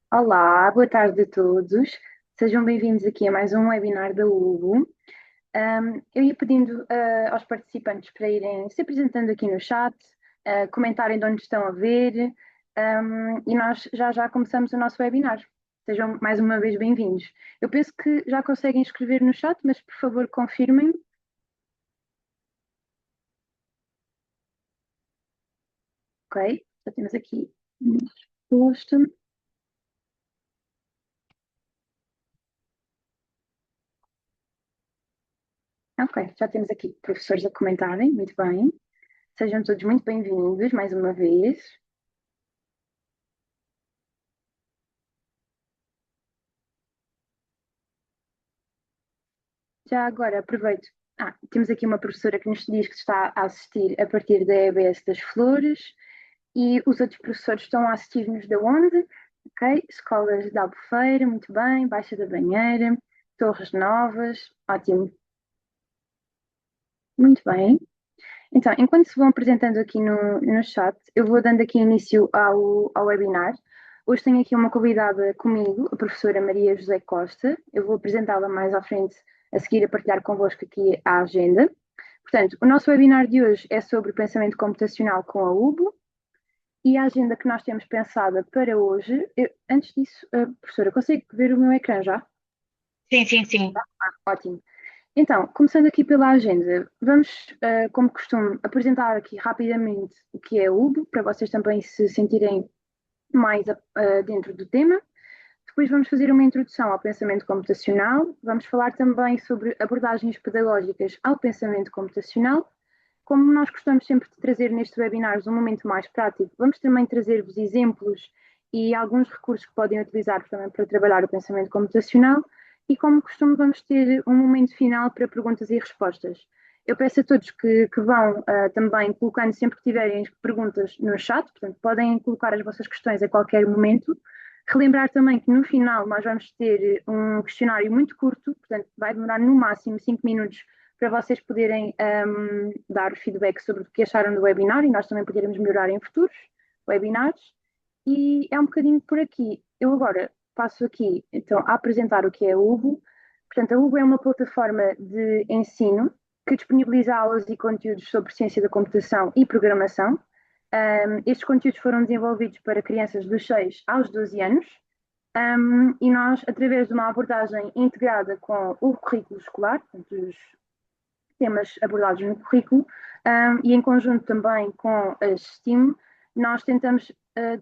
Olá, boa tarde a todos. Sejam bem-vindos aqui a mais um webinar da ULU. Eu ia pedindo aos participantes para irem se apresentando aqui no chat, comentarem de onde estão a ver, e nós já começamos o nosso webinar. Sejam mais uma vez bem-vindos. Eu penso que já conseguem escrever no chat, mas por favor confirmem. Ok, já temos aqui um post. Ok, já temos aqui professores a comentarem, muito bem. Sejam todos muito bem-vindos mais uma vez. Já agora aproveito. Temos aqui uma professora que nos diz que está a assistir a partir da EBS das Flores e os outros professores estão a assistir-nos da onde? Ok, Escolas da Albufeira, muito bem, Baixa da Banheira, Torres Novas, ótimo, muito bem. Então, enquanto se vão apresentando aqui no chat, eu vou dando aqui início ao webinar. Hoje tenho aqui uma convidada comigo, a professora Maria José Costa. Eu vou apresentá-la mais à frente, a seguir a partilhar convosco aqui a agenda. Portanto, o nosso webinar de hoje é sobre o pensamento computacional com a UBO e a agenda que nós temos pensada para hoje. Antes disso, professora, consegue ver o meu ecrã já? Sim, sim, sim. Ótimo. Então, começando aqui pela agenda, vamos, como costume, apresentar aqui rapidamente o que é o UBO, para vocês também se sentirem mais dentro do tema. Depois vamos fazer uma introdução ao pensamento computacional, vamos falar também sobre abordagens pedagógicas ao pensamento computacional. Como nós gostamos sempre de trazer nestes webinars um momento mais prático, vamos também trazer-vos exemplos e alguns recursos que podem utilizar também para trabalhar o pensamento computacional. E como costume, vamos ter um momento final para perguntas e respostas. Eu peço a todos que vão também colocando sempre que tiverem perguntas no chat, portanto, podem colocar as vossas questões a qualquer momento. Relembrar também que no final nós vamos ter um questionário muito curto, portanto, vai demorar no máximo 5 minutos para vocês poderem dar feedback sobre o que acharam do webinar e nós também poderemos melhorar em futuros webinars. E é um bocadinho por aqui. Eu agora passo aqui então a apresentar o que é a UBO. Portanto, a UBO é uma plataforma de ensino que disponibiliza aulas e conteúdos sobre ciência da computação e programação. Estes conteúdos foram desenvolvidos para crianças dos 6 aos 12 anos. E nós, através de uma abordagem integrada com o currículo escolar, portanto, os temas abordados no currículo, e em conjunto também com as STEAM, nós tentamos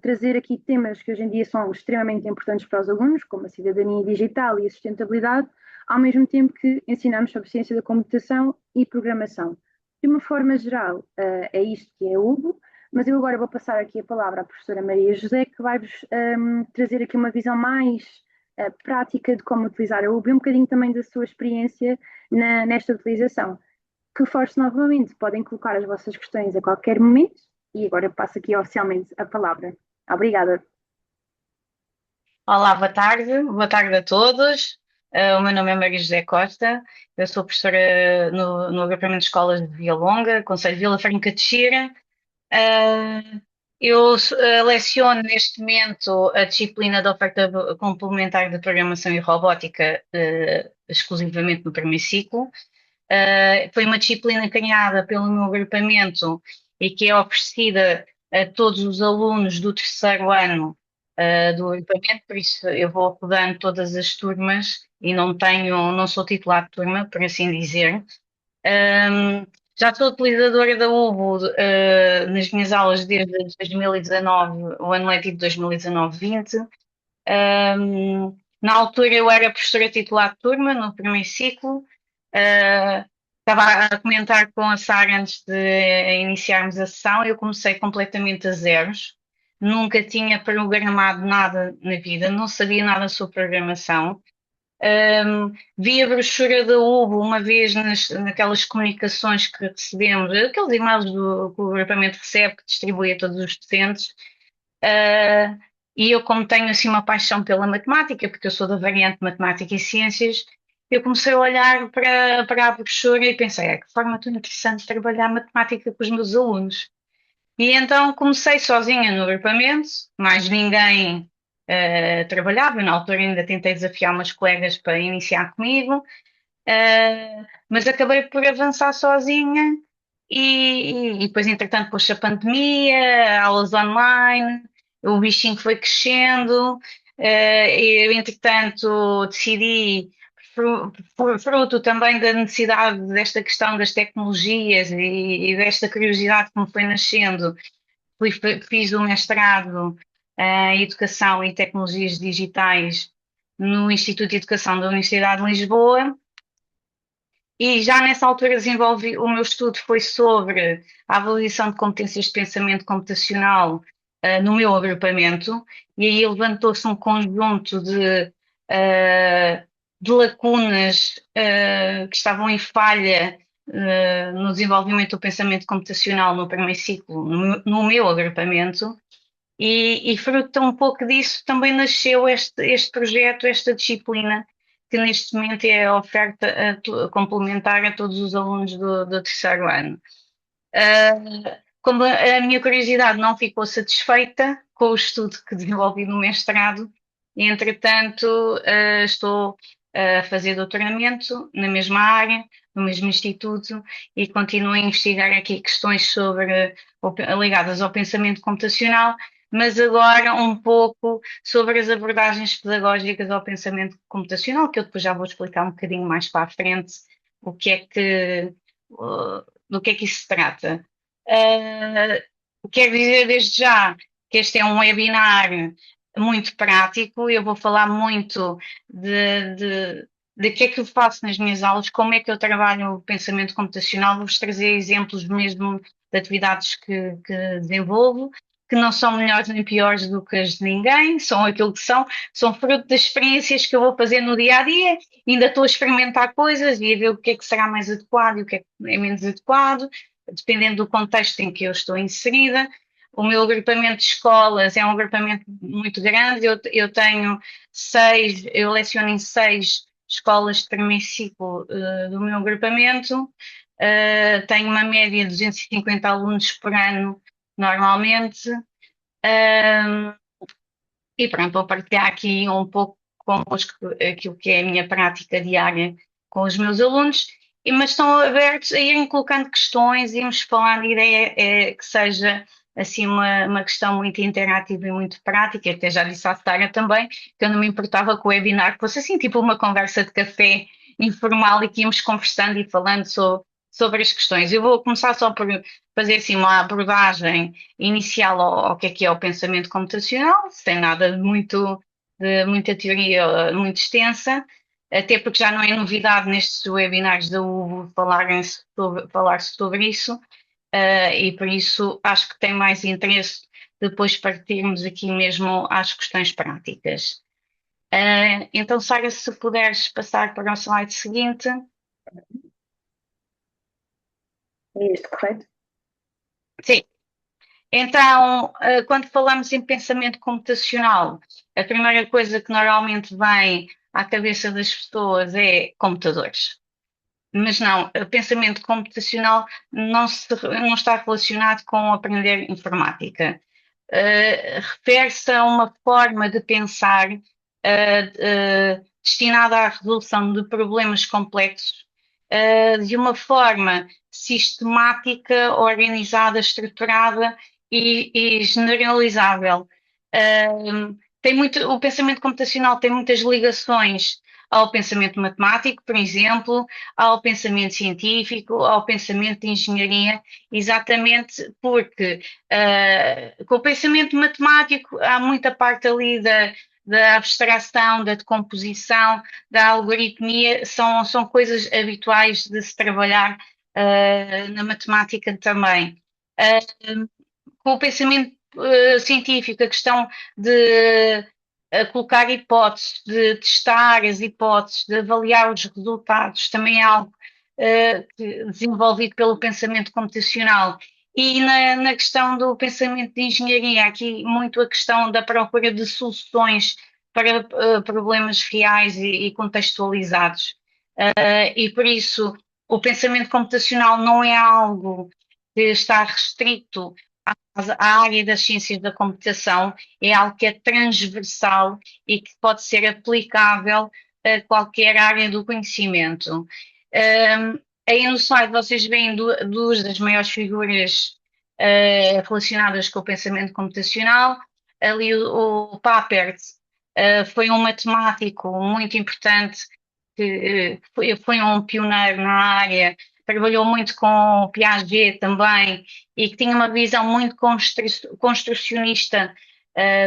trazer aqui temas que hoje em dia são extremamente importantes para os alunos, como a cidadania digital e a sustentabilidade, ao mesmo tempo que ensinamos sobre ciência da computação e programação. De uma forma geral, é isto que é a UBO, mas eu agora vou passar aqui a palavra à professora Maria José, que vai-vos trazer aqui uma visão mais prática de como utilizar a UBO e um bocadinho também da sua experiência nesta utilização. Reforço novamente, podem colocar as vossas questões a qualquer momento e agora passo aqui oficialmente a palavra. Obrigada. Olá, boa tarde a todos. O meu nome é Maria José Costa, eu sou professora no agrupamento de escolas de Via Longa, Conselho de Vila Franca de Xira. Uh, leciono neste momento a disciplina de oferta complementar de programação e robótica, exclusivamente no primeiro ciclo. Foi uma disciplina criada pelo meu agrupamento e que é oferecida a todos os alunos do terceiro ano, do agrupamento, por isso eu vou rodando todas as turmas e não sou titular de turma, por assim dizer. Um, Já sou utilizadora da UBO, nas minhas aulas desde 2019, o ano letivo 2019-20. Na altura eu era professora titular de turma, no primeiro ciclo. Uh, Estava a comentar com a Sara antes de iniciarmos a sessão, eu comecei completamente a zeros. Nunca tinha programado nada na vida, não sabia nada sobre programação. Vi a brochura da UBO uma vez naquelas comunicações que recebemos, aqueles e-mails que o agrupamento recebe, que distribui a todos os docentes. Uh, e eu, como tenho assim uma paixão pela matemática, porque eu sou da variante Matemática e Ciências, eu comecei a olhar para a brochura e pensei, que forma tão interessante trabalhar matemática com os meus alunos. E então comecei sozinha no agrupamento, mais ninguém. trabalhava. Na altura ainda tentei desafiar umas colegas para iniciar comigo, mas acabei por avançar sozinha e depois, entretanto, pôs-se a pandemia, aulas online, o bichinho foi crescendo, e eu, entretanto, decidi, fruto também da necessidade desta questão das tecnologias e desta curiosidade que me foi nascendo, fiz o mestrado em Educação e Tecnologias Digitais no Instituto de Educação da Universidade de Lisboa. E já nessa altura desenvolvi, o meu estudo foi sobre a avaliação de competências de pensamento computacional, no meu agrupamento, e aí levantou-se um conjunto uh, de lacunas, que estavam em falha, no desenvolvimento do pensamento computacional no primeiro ciclo, no meu agrupamento, e fruto um pouco disso também nasceu este projeto, esta disciplina, que neste momento é a oferta complementar a todos os alunos do terceiro ano. Como a minha curiosidade não ficou satisfeita com o estudo que desenvolvi no mestrado, e, entretanto, estou a fazer doutoramento na mesma área, no mesmo instituto, e continuo a investigar aqui questões ligadas ao pensamento computacional, mas agora um pouco sobre as abordagens pedagógicas ao pensamento computacional, que eu depois já vou explicar um bocadinho mais para a frente o que é que, do que é que isso se trata. Quero dizer desde já que este é um webinar muito prático. Eu vou falar muito de que é que eu faço nas minhas aulas, como é que eu trabalho o pensamento computacional. Vou-vos trazer exemplos mesmo de atividades que desenvolvo, que não são melhores nem piores do que as de ninguém, são aquilo que são fruto das experiências que eu vou fazer no dia a dia. Ainda estou a experimentar coisas e a ver o que é que será mais adequado e o que é que é menos adequado, dependendo do contexto em que eu estou inserida. O meu agrupamento de escolas é um agrupamento muito grande. Eu tenho eu leciono em 6 escolas de primeiro ciclo, do meu agrupamento. Tenho uma média de 250 alunos por ano, normalmente. Uh, e pronto, vou partilhar aqui um pouco convosco aquilo que é a minha prática diária com os meus alunos, mas estão abertos a irem colocando questões, irmos falando. A ideia é que seja assim uma questão muito interativa e muito prática. Até já disse à Sara também que eu não me importava que o webinar fosse assim, tipo uma conversa de café informal, e que íamos conversando e falando sobre as questões. Eu vou começar só por fazer assim uma abordagem inicial ao que é o pensamento computacional, sem nada de muita teoria muito extensa, até porque já não é novidade nestes webinars da UVO falar sobre isso, e por isso acho que tem mais interesse depois partirmos aqui mesmo às questões práticas. Então, Sara, se puderes passar para o slide seguinte. É este, correto? Sim. Então, quando falamos em pensamento computacional, a primeira coisa que normalmente vem à cabeça das pessoas é computadores. Mas não, o pensamento computacional não está relacionado com aprender informática. Refere-se a uma forma de pensar destinada à resolução de problemas complexos, de uma forma sistemática, organizada, estruturada e generalizável. O pensamento computacional tem muitas ligações ao pensamento matemático, por exemplo, ao pensamento científico, ao pensamento de engenharia, exatamente porque com o pensamento matemático há muita parte ali da abstração, da decomposição, da algoritmia, são coisas habituais de se trabalhar na matemática também. Com o pensamento científico, a questão de colocar hipóteses, de testar as hipóteses, de avaliar os resultados, também é algo desenvolvido pelo pensamento computacional. E na questão do pensamento de engenharia, aqui muito a questão da procura de soluções para problemas reais e contextualizados. E por isso o pensamento computacional não é algo que está restrito a área das ciências da computação é algo que é transversal e que pode ser aplicável a qualquer área do conhecimento. Um, Aí no slide vocês veem duas das maiores figuras relacionadas com o pensamento computacional. Ali o Papert foi um matemático muito importante que foi um pioneiro na área, trabalhou muito com Piaget também e que tinha uma visão muito construcionista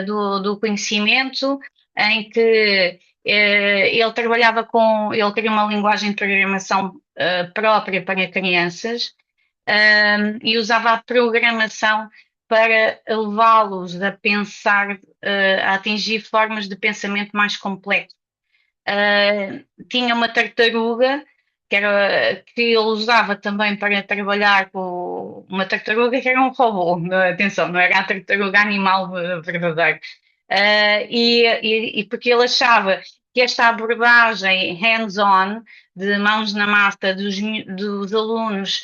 do conhecimento, em que ele trabalhava ele criou uma linguagem de programação própria para crianças e usava a programação para levá-los a pensar, a atingir formas de pensamento mais complexas. Tinha uma tartaruga que ele usava também para trabalhar com uma tartaruga que era um robô. Atenção, não era a tartaruga animal verdadeiro. E porque ele achava que esta abordagem hands-on, de mãos na massa dos alunos,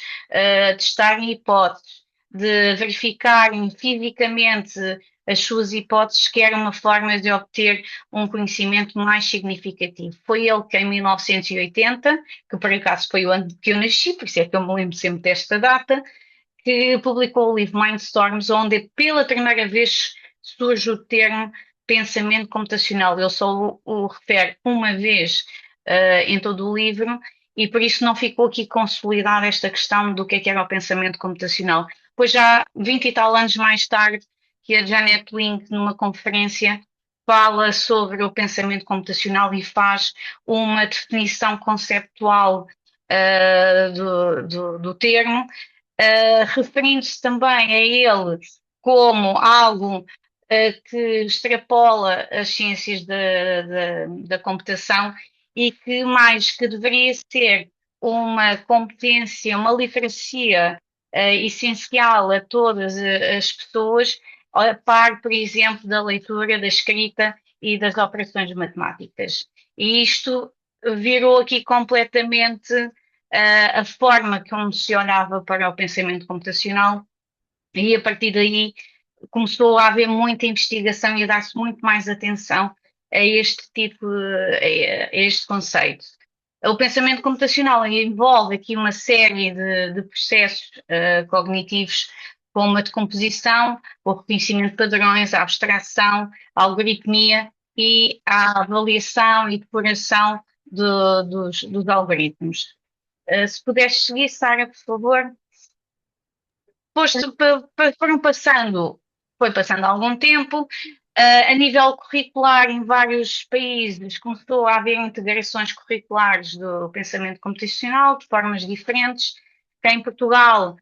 testarem hipóteses, de verificarem fisicamente as suas hipóteses, que era uma forma de obter um conhecimento mais significativo. Foi ele que em 1980, que por acaso foi o ano que eu nasci, por isso é que eu me lembro sempre desta data, que publicou o livro Mindstorms, onde pela primeira vez surge o termo pensamento computacional. Ele só o refere uma vez em todo o livro e por isso não ficou aqui consolidada esta questão do que era o pensamento computacional. Pois já 20 e tal anos mais tarde, que a Janet Link, numa conferência, fala sobre o pensamento computacional e faz uma definição conceptual do termo, referindo-se também a ele como algo que extrapola as ciências da computação e que mais que deveria ser uma competência, uma literacia essencial a todas as pessoas, a par, por exemplo, da leitura, da escrita e das operações matemáticas. E isto virou aqui completamente a forma como se olhava para o pensamento computacional e a partir daí começou a haver muita investigação e a dar-se muito mais atenção a este tipo, a este conceito. O pensamento computacional envolve aqui uma série de processos cognitivos, como a decomposição, o reconhecimento de padrões, a abstração, a algoritmia e a avaliação e depuração dos algoritmos. Se puderes seguir, Sara, por favor. Foram passando, foi passando algum tempo, a nível curricular em vários países começou a haver integrações curriculares do pensamento computacional de formas diferentes. Cá em Portugal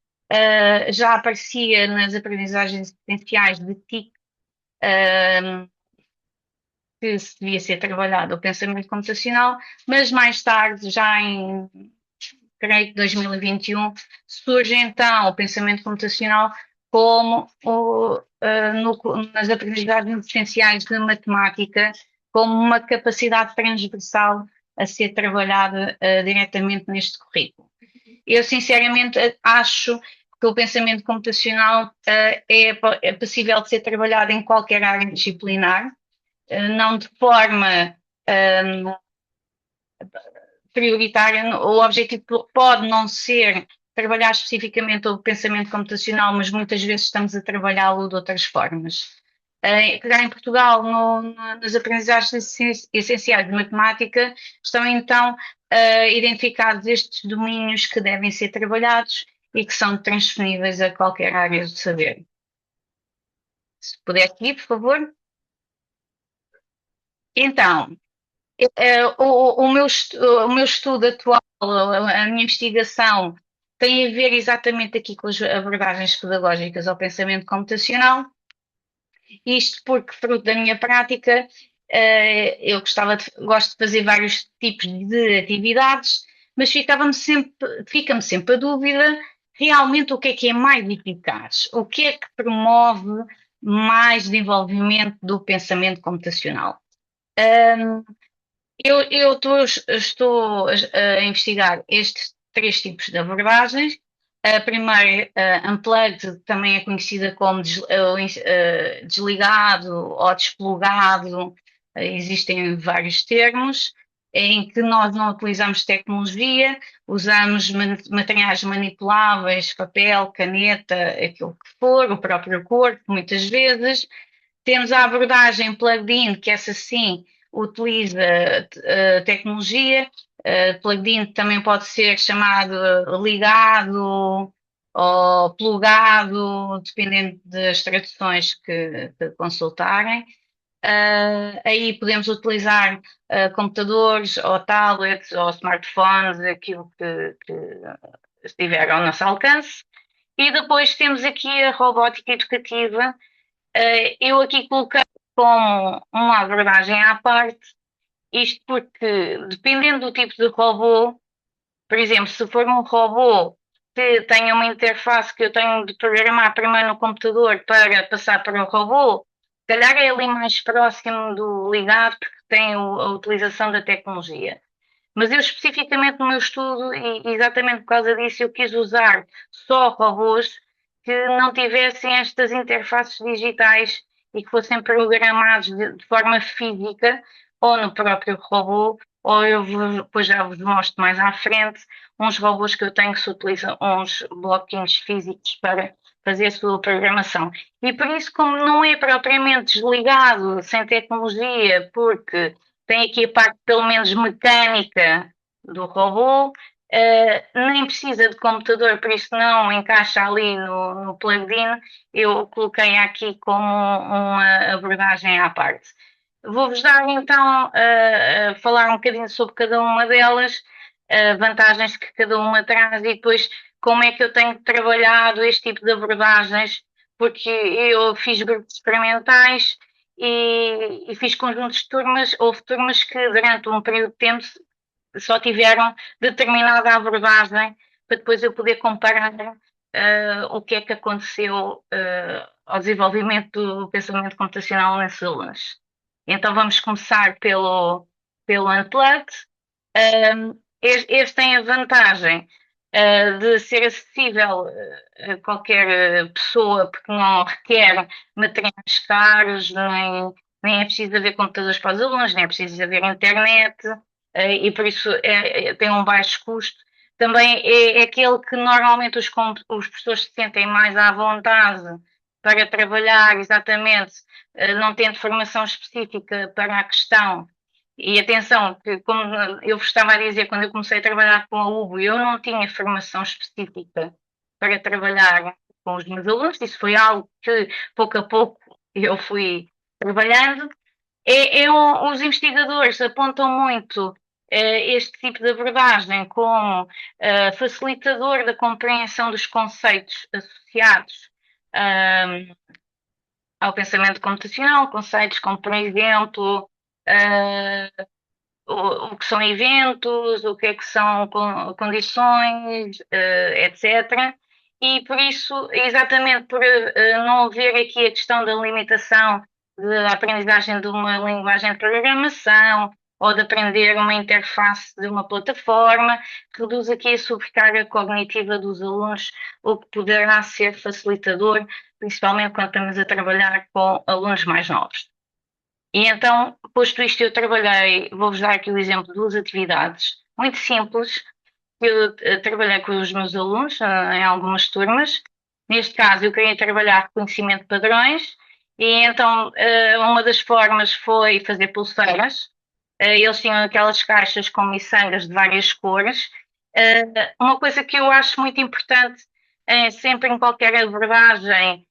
já aparecia nas aprendizagens essenciais de TIC que se devia ser trabalhado o pensamento computacional, mas mais tarde, já em creio que 2021, surge então o pensamento computacional como nas aprendizagens essenciais de matemática, como uma capacidade transversal a ser trabalhada diretamente neste currículo. Eu, sinceramente, acho que o pensamento computacional é possível de ser trabalhado em qualquer área disciplinar, não de forma prioritária. O objetivo pode não ser trabalhar especificamente o pensamento computacional, mas muitas vezes estamos a trabalhá-lo de outras formas. Cá em Portugal, nas aprendizagens essenciais de matemática, estão então identificados estes domínios que devem ser trabalhados e que são transferíveis a qualquer área de saber. Se puder seguir, por favor. Então, o meu estudo atual, a minha investigação, tem a ver exatamente aqui com as abordagens pedagógicas ao pensamento computacional. Isto porque, fruto da minha prática, eu gosto de fazer vários tipos de atividades, mas fica-me sempre a dúvida realmente o que é mais eficaz, o que é que promove mais desenvolvimento do pensamento computacional. Eu estou a investigar estes três tipos de abordagens A primeira, unplugged, também é conhecida como desligado ou desplugado, existem vários termos, em que nós não utilizamos tecnologia, usamos materiais manipuláveis, papel, caneta, aquilo que for, o próprio corpo, muitas vezes. Temos a abordagem plugged-in, que essa sim utiliza tecnologia. Plugged-in também pode ser chamado ligado ou plugado, dependendo das traduções que consultarem. Aí podemos utilizar computadores ou tablets ou smartphones, aquilo que estiver ao nosso alcance. E depois temos aqui a robótica educativa. Eu aqui coloquei como uma abordagem à parte, isto porque, dependendo do tipo de robô, por exemplo, se for um robô que tenha uma interface que eu tenho de programar primeiro no computador para passar para o robô, se calhar é ali mais próximo do ligado, porque tem a utilização da tecnologia. Mas eu especificamente no meu estudo, e exatamente por causa disso, eu quis usar só robôs que não tivessem estas interfaces digitais e que fossem programados de forma física ou no próprio robô, ou depois já vos mostro mais à frente, uns robôs que eu tenho que se utilizam uns bloquinhos físicos para fazer a sua programação. E por isso, como não é propriamente desligado, sem tecnologia, porque tem aqui a parte pelo menos mecânica do robô, nem precisa de computador, por isso não encaixa ali no plugin. Eu coloquei aqui como uma abordagem à parte. Vou-vos dar então falar um bocadinho sobre cada uma delas, vantagens que cada uma traz e depois como é que eu tenho trabalhado este tipo de abordagens, porque eu fiz grupos experimentais e fiz conjuntos de turmas. Houve turmas que durante um período de tempo só tiveram determinada abordagem para depois eu poder comparar o que é que aconteceu ao desenvolvimento do pensamento computacional nesses alunos. Então vamos começar pelo Unplugged. Este tem a vantagem de ser acessível a qualquer pessoa, porque não requer materiais caros, nem é preciso haver computadores para os alunos, nem é preciso haver internet, e por isso tem um baixo custo. Também é aquele que normalmente os professores se sentem mais à vontade para trabalhar exatamente, não tendo formação específica para a questão. E atenção, que como eu vos estava a dizer, quando eu comecei a trabalhar com a UBO, eu não tinha formação específica para trabalhar com os meus alunos, isso foi algo que pouco a pouco eu fui trabalhando. Os investigadores apontam muito este tipo de abordagem como facilitador da compreensão dos conceitos associados ao pensamento computacional, conceitos como, por exemplo, uh, o que são eventos, o que é que são condições, etc. E por isso, exatamente por não haver aqui a questão da limitação da aprendizagem de uma linguagem de programação ou de aprender uma interface de uma plataforma, reduz aqui a sobrecarga cognitiva dos alunos, o que poderá ser facilitador, principalmente quando estamos a trabalhar com alunos mais novos. E então, posto isto, eu trabalhei, vou-vos dar aqui o exemplo de duas atividades muito simples, que eu trabalhei com os meus alunos em algumas turmas. Neste caso, eu queria trabalhar reconhecimento de padrões, e então uma das formas foi fazer pulseiras. Eles tinham aquelas caixas com miçangas de várias cores. Uma coisa que eu acho muito importante, sempre em qualquer abordagem,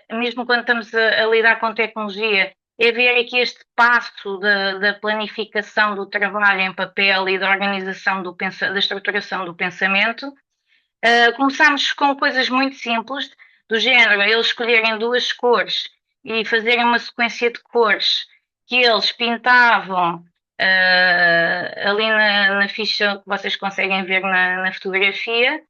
mesmo quando estamos a lidar com tecnologia, é ver aqui este passo da planificação do trabalho em papel e da organização da estruturação do pensamento. Começámos com coisas muito simples, do género, eles escolherem duas cores e fazerem uma sequência de cores que eles pintavam ali na ficha que vocês conseguem ver na fotografia.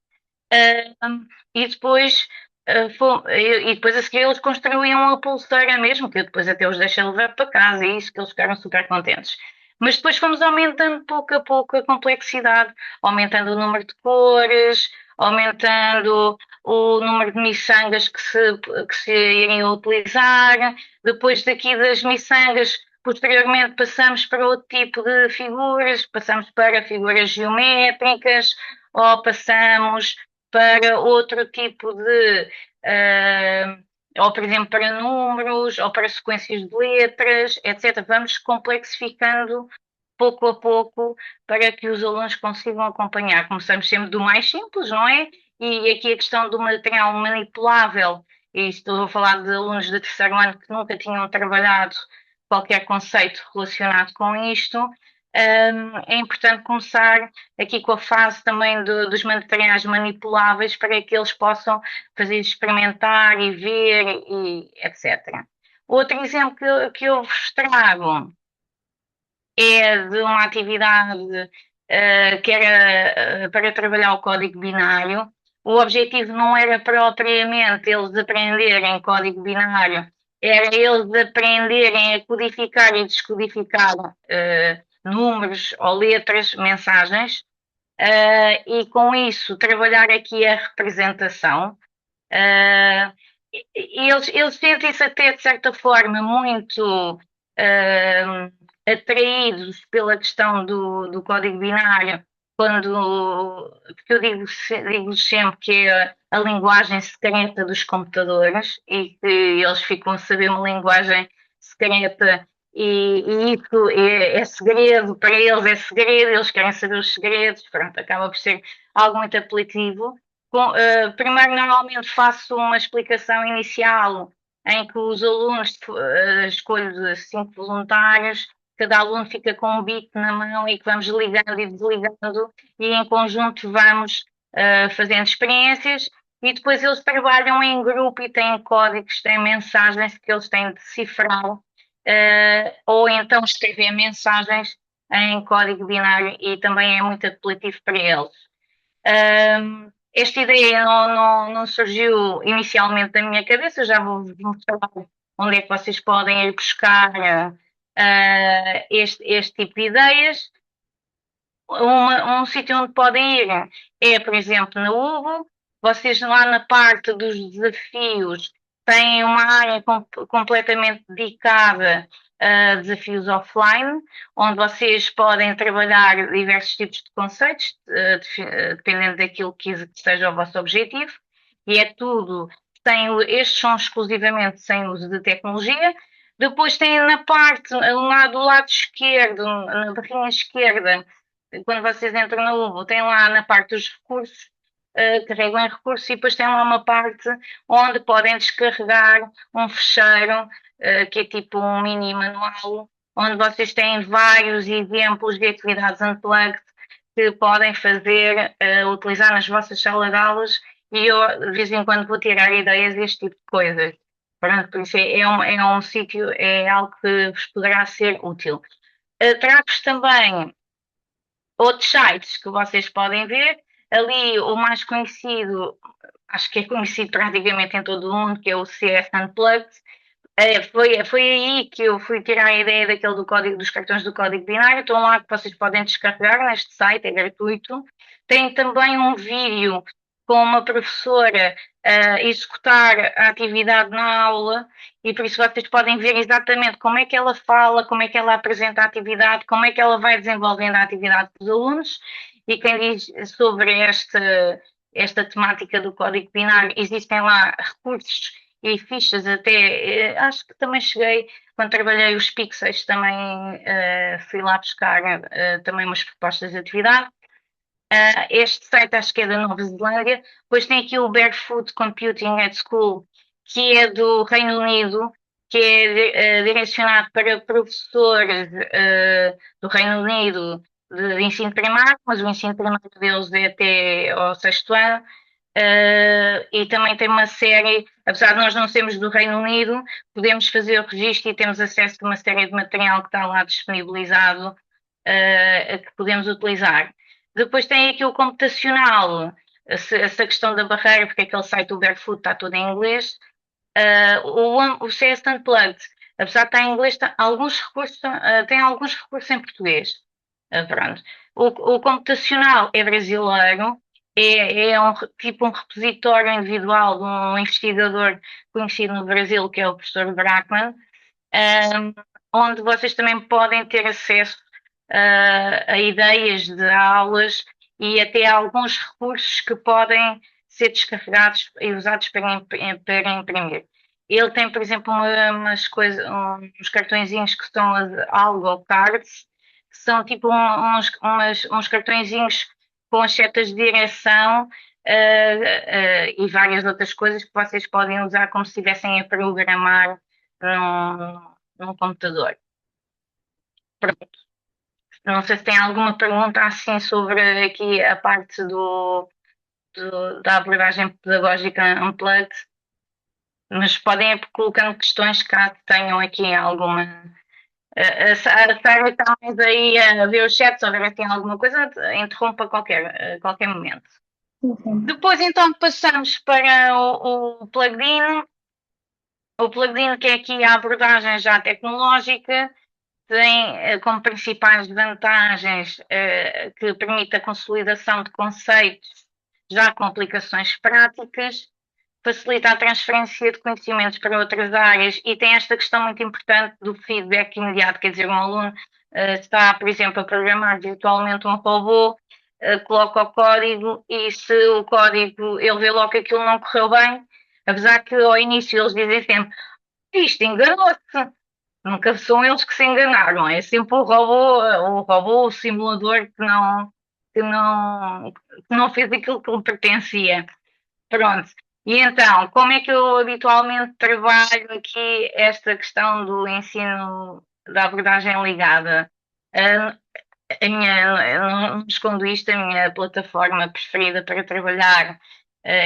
E depois e depois a seguir eles construíam a pulseira mesmo, que eu depois até os deixei levar para casa, e isso que eles ficaram super contentes. Mas depois fomos aumentando pouco a pouco a complexidade, aumentando o número de cores, aumentando o número de miçangas que se iriam utilizar. Depois daqui das miçangas, posteriormente passamos para outro tipo de figuras, passamos para figuras geométricas ou passamos para outro tipo de, ou por exemplo para números, ou para sequências de letras, etc. Vamos complexificando pouco a pouco para que os alunos consigam acompanhar. Começamos sempre do mais simples, não é? E aqui a questão do material manipulável, e estou a falar de alunos de terceiro ano que nunca tinham trabalhado qualquer conceito relacionado com isto. É importante começar aqui com a fase também dos materiais manipuláveis para que eles possam fazer experimentar e ver, e etc. Outro exemplo que eu vos trago é de uma atividade que era para trabalhar o código binário. O objetivo não era propriamente eles aprenderem código binário, era eles aprenderem a codificar e descodificar números ou letras, mensagens, e com isso trabalhar aqui a representação. Uh, eles sentem-se até, de certa forma, muito atraídos pela questão do código binário, porque eu digo sempre que é a linguagem secreta dos computadores e que eles ficam a saber uma linguagem secreta e isso é segredo, para eles é segredo, eles querem saber os segredos, pronto, acaba por ser algo muito apelativo. Primeiro, normalmente faço uma explicação inicial em que os alunos escolho 5 voluntários, cada aluno fica com um bit na mão e que vamos ligando e desligando e em conjunto vamos fazendo experiências e depois eles trabalham em grupo e têm códigos, têm mensagens que eles têm de decifrar ou então escrever mensagens em código binário e também é muito apelativo para eles. Esta ideia não surgiu inicialmente da minha cabeça, já vou mostrar onde é que vocês podem ir buscar este tipo de ideias. Um sítio onde podem ir é, por exemplo, na Hugo. Vocês lá na parte dos desafios têm uma área completamente dedicada a desafios offline, onde vocês podem trabalhar diversos tipos de conceitos, dependendo daquilo que seja o vosso objetivo, e é tudo. Estes são exclusivamente sem uso de tecnologia. Depois tem na parte, lá do lado esquerdo, na barrinha esquerda, quando vocês entram na Ubo, tem lá na parte dos recursos, carregam em recursos e depois tem lá uma parte onde podem descarregar um fecheiro, que é tipo um mini manual, onde vocês têm vários exemplos de atividades unplugged que podem fazer, utilizar nas vossas salas de aulas e eu de vez em quando vou tirar ideias deste tipo de coisas. Pronto, por isso é um sítio, é algo que vos poderá ser útil. Trago-vos também outros sites que vocês podem ver. Ali o mais conhecido, acho que é conhecido praticamente em todo o mundo, que é o CS Unplugged. Foi aí que eu fui tirar a ideia daquele do código, dos cartões do código binário. Estão lá que vocês podem descarregar neste site, é gratuito. Tem também um vídeo com uma professora a executar a atividade na aula e por isso vocês podem ver exatamente como é que ela fala, como é que ela apresenta a atividade, como é que ela vai desenvolvendo a atividade dos alunos e quem diz sobre esta temática do código binário, existem lá recursos e fichas até, acho que também cheguei, quando trabalhei os pixels também fui lá buscar também umas propostas de atividade. Este site acho que é da Nova Zelândia, depois tem aqui o Barefoot Computing at School, que é do Reino Unido, que é direcionado para professores do Reino Unido de ensino primário, mas o ensino primário deles é até ao sexto ano, e também tem uma série, apesar de nós não sermos do Reino Unido, podemos fazer o registro e temos acesso a uma série de material que está lá disponibilizado, que podemos utilizar. Depois tem aqui o computacional, essa questão da barreira, porque aquele site do Barefoot está todo em inglês. O CS Unplugged, apesar de estar em inglês, tem alguns recursos em português. Pronto. O computacional é brasileiro, tipo um repositório individual de um investigador conhecido no Brasil, que é o professor Brackman, um, onde vocês também podem ter acesso a ideias de aulas e até alguns recursos que podem ser descarregados e usados para imprimir. Ele tem, por exemplo, uns cartõezinhos que são Algo Cards, que são tipo uns cartõezinhos com as setas de direção e várias outras coisas que vocês podem usar como se estivessem a programar num computador. Pronto. Não sei se tem alguma pergunta assim sobre aqui a parte da abordagem pedagógica unplugged, mas podem ir colocando questões caso tenham aqui alguma. A Sara está mais aí a ver o chat, se houver aqui alguma coisa, interrompa a qualquer momento. Sim, sim. Depois então passamos para o plugin. O plugin que é aqui a abordagem já tecnológica, tem como principais vantagens que permite a consolidação de conceitos já com aplicações práticas, facilita a transferência de conhecimentos para outras áreas e tem esta questão muito importante do feedback imediato, quer dizer, um aluno está, por exemplo, a programar virtualmente um robô, coloca o código e se o código, ele vê logo que aquilo não correu bem, apesar que ao início eles dizem sempre, isto enganou-se, nunca são eles que se enganaram, é sempre o simulador que não fez aquilo que lhe pertencia. Pronto. E então, como é que eu habitualmente trabalho aqui esta questão do ensino da abordagem ligada? Ah, eu não escondo isto, a minha plataforma preferida para trabalhar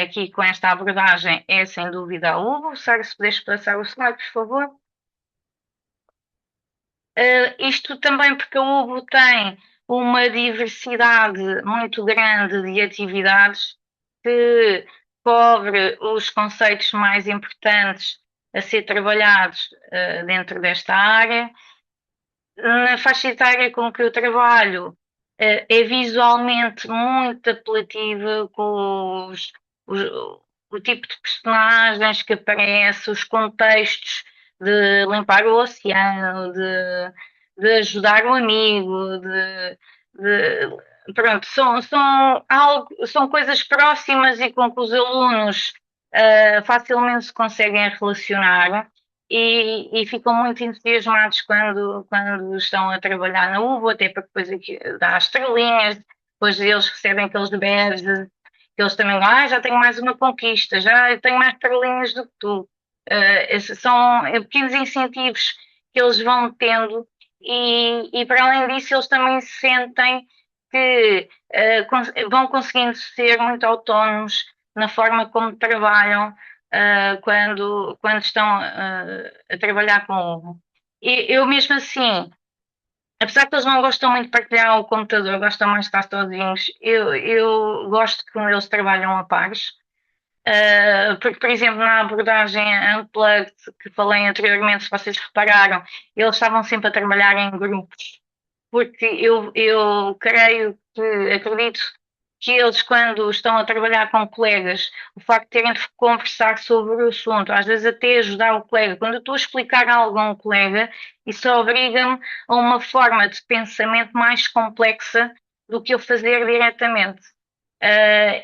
aqui com esta abordagem é sem dúvida a Hugo. Sara, se puderes passar o slide, por favor. Isto também porque a UBO tem uma diversidade muito grande de atividades que cobre os conceitos mais importantes a ser trabalhados dentro desta área. Na faixa etária com que eu trabalho, é visualmente muito apelativa com os, o tipo de personagens que aparece, os contextos de limpar o oceano, de ajudar um amigo, pronto, são coisas próximas e com que os alunos facilmente se conseguem relacionar e ficam muito entusiasmados quando estão a trabalhar na UBO, até porque depois aqui dá as estrelinhas, depois eles recebem aqueles badges, eles também, já tenho mais uma conquista, já tenho mais estrelinhas do que tu. Esses são pequenos incentivos que eles vão tendo e para além disso eles também sentem que vão conseguindo ser muito autónomos na forma como trabalham quando estão a trabalhar com o ovo. Eu mesmo assim, apesar que eles não gostam muito de partilhar o computador, gostam mais de estar sozinhos, eu gosto que eles trabalham a pares. Porque, por exemplo, na abordagem Unplugged que falei anteriormente, se vocês repararam, eles estavam sempre a trabalhar em grupos, porque eu creio que acredito que eles, quando estão a trabalhar com colegas, o facto de terem de conversar sobre o assunto, às vezes até ajudar o colega, quando eu estou a explicar algo a um colega, isso obriga-me a uma forma de pensamento mais complexa do que eu fazer diretamente.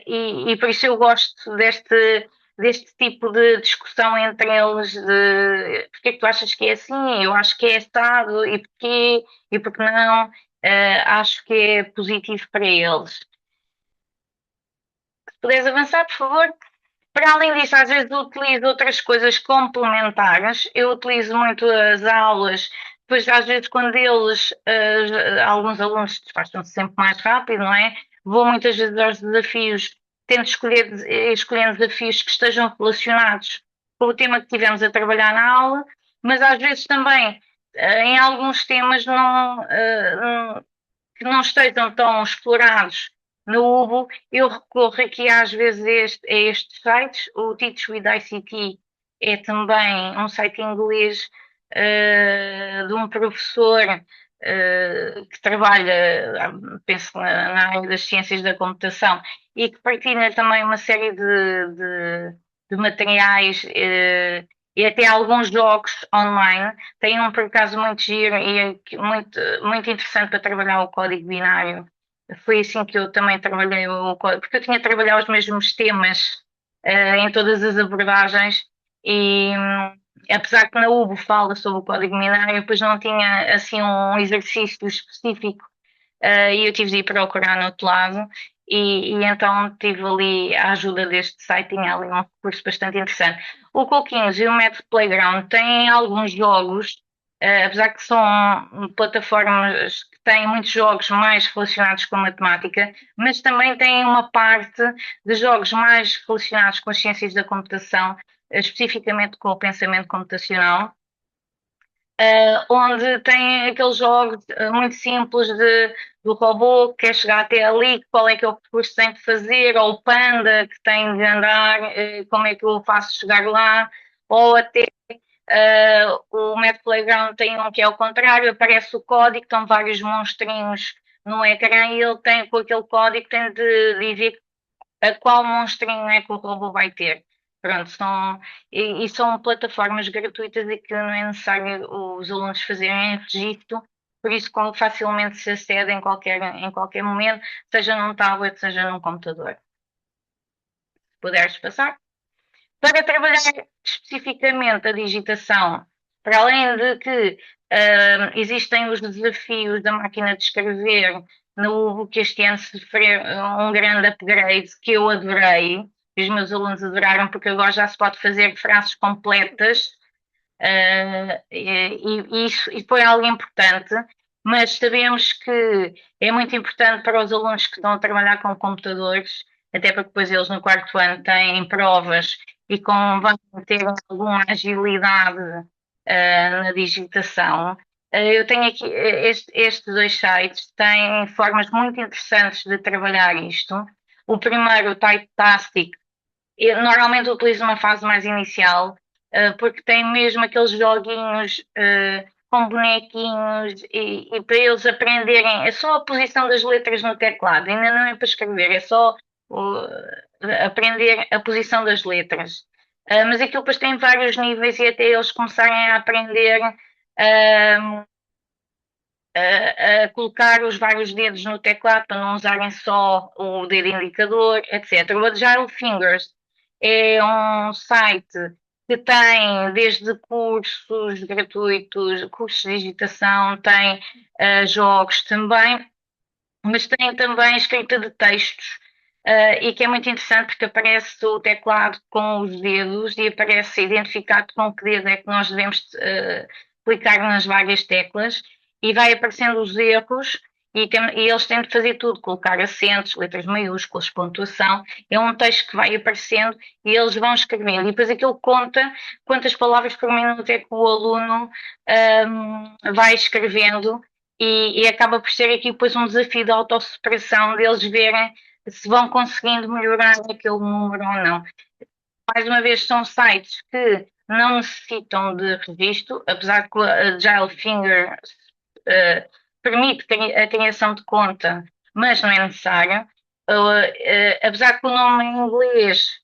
E por isso eu gosto deste tipo de discussão entre eles de porque é que tu achas que é assim, eu acho que é Estado e porquê e porque não, acho que é positivo para eles. Se puderes avançar, por favor. Para além disso, às vezes utilizo outras coisas complementares. Eu utilizo muito as aulas, depois às vezes quando alguns alunos despacham-se sempre mais rápido, não é? Vou muitas vezes aos desafios, tento escolher desafios que estejam relacionados com o tema que tivemos a trabalhar na aula, mas às vezes também em alguns temas que não estejam tão explorados no Ubo, eu recorro aqui às vezes a estes sites. O Teach with ICT é também um site inglês de um professor que trabalha, penso, na área das ciências da computação e que partilha também uma série de materiais e até alguns jogos online. Tem um, por acaso, muito giro e muito interessante para trabalhar o código binário. Foi assim que eu também trabalhei o código, porque eu tinha de trabalhar os mesmos temas em todas as abordagens e apesar que na UBO fala sobre o código binário, depois não tinha assim um exercício específico e eu tive de ir procurar no outro lado e então tive ali a ajuda deste site, tinha ali um curso bastante interessante. O Coquinhos e o Método Playground têm alguns jogos, apesar que são plataformas que têm muitos jogos mais relacionados com matemática, mas também têm uma parte de jogos mais relacionados com as ciências da computação, especificamente com o pensamento computacional onde tem aqueles jogos muito simples do robô que quer chegar até ali, qual é que é o percurso que tem de fazer, ou o panda que tem de andar, como é que eu faço chegar lá, ou até o Mad Playground tem um que é o contrário, aparece o código, estão vários monstrinhos no ecrã e ele tem, com aquele código, tem de dizer a qual monstrinho é que o robô vai ter. Pronto, e são plataformas gratuitas e que não é necessário os alunos fazerem registro, por isso como facilmente se acede em qualquer momento, seja num tablet, seja num computador. Puderes passar. Para trabalhar especificamente a digitação, para além de que existem os desafios da máquina de escrever, no Hugo que este ano sofreu um grande upgrade que eu adorei, e os meus alunos adoraram, porque agora já se pode fazer frases completas, e foi algo importante, mas sabemos que é muito importante para os alunos que estão a trabalhar com computadores, até porque depois eles no quarto ano têm provas e convém ter alguma agilidade na digitação. Eu tenho aqui estes dois sites, têm formas muito interessantes de trabalhar isto. O primeiro, o Typetastic, eu normalmente utilizo uma fase mais inicial, porque tem mesmo aqueles joguinhos com bonequinhos e para eles aprenderem, é só a posição das letras no teclado, ainda não é para escrever, é só aprender a posição das letras. Mas aquilo depois tem vários níveis e até eles começarem a aprender a colocar os vários dedos no teclado para não usarem só o dedo indicador, etc. O Agile Fingers é um site que tem desde cursos gratuitos, cursos de digitação, tem jogos também, mas tem também escrita de textos. E que é muito interessante porque aparece o teclado com os dedos e aparece identificado com que dedo é que nós devemos clicar nas várias teclas e vai aparecendo os erros e eles têm de fazer tudo, colocar acentos, letras maiúsculas, pontuação. É um texto que vai aparecendo e eles vão escrevendo. E depois aquilo conta quantas palavras por minuto é que o aluno vai escrevendo e acaba por ser aqui depois um desafio de autossuperação deles verem se vão conseguindo melhorar aquele número ou não. Mais uma vez, são sites que não necessitam de registro, apesar que o Agile Finger permite a criação de conta, mas não é necessário. Apesar que o nome em inglês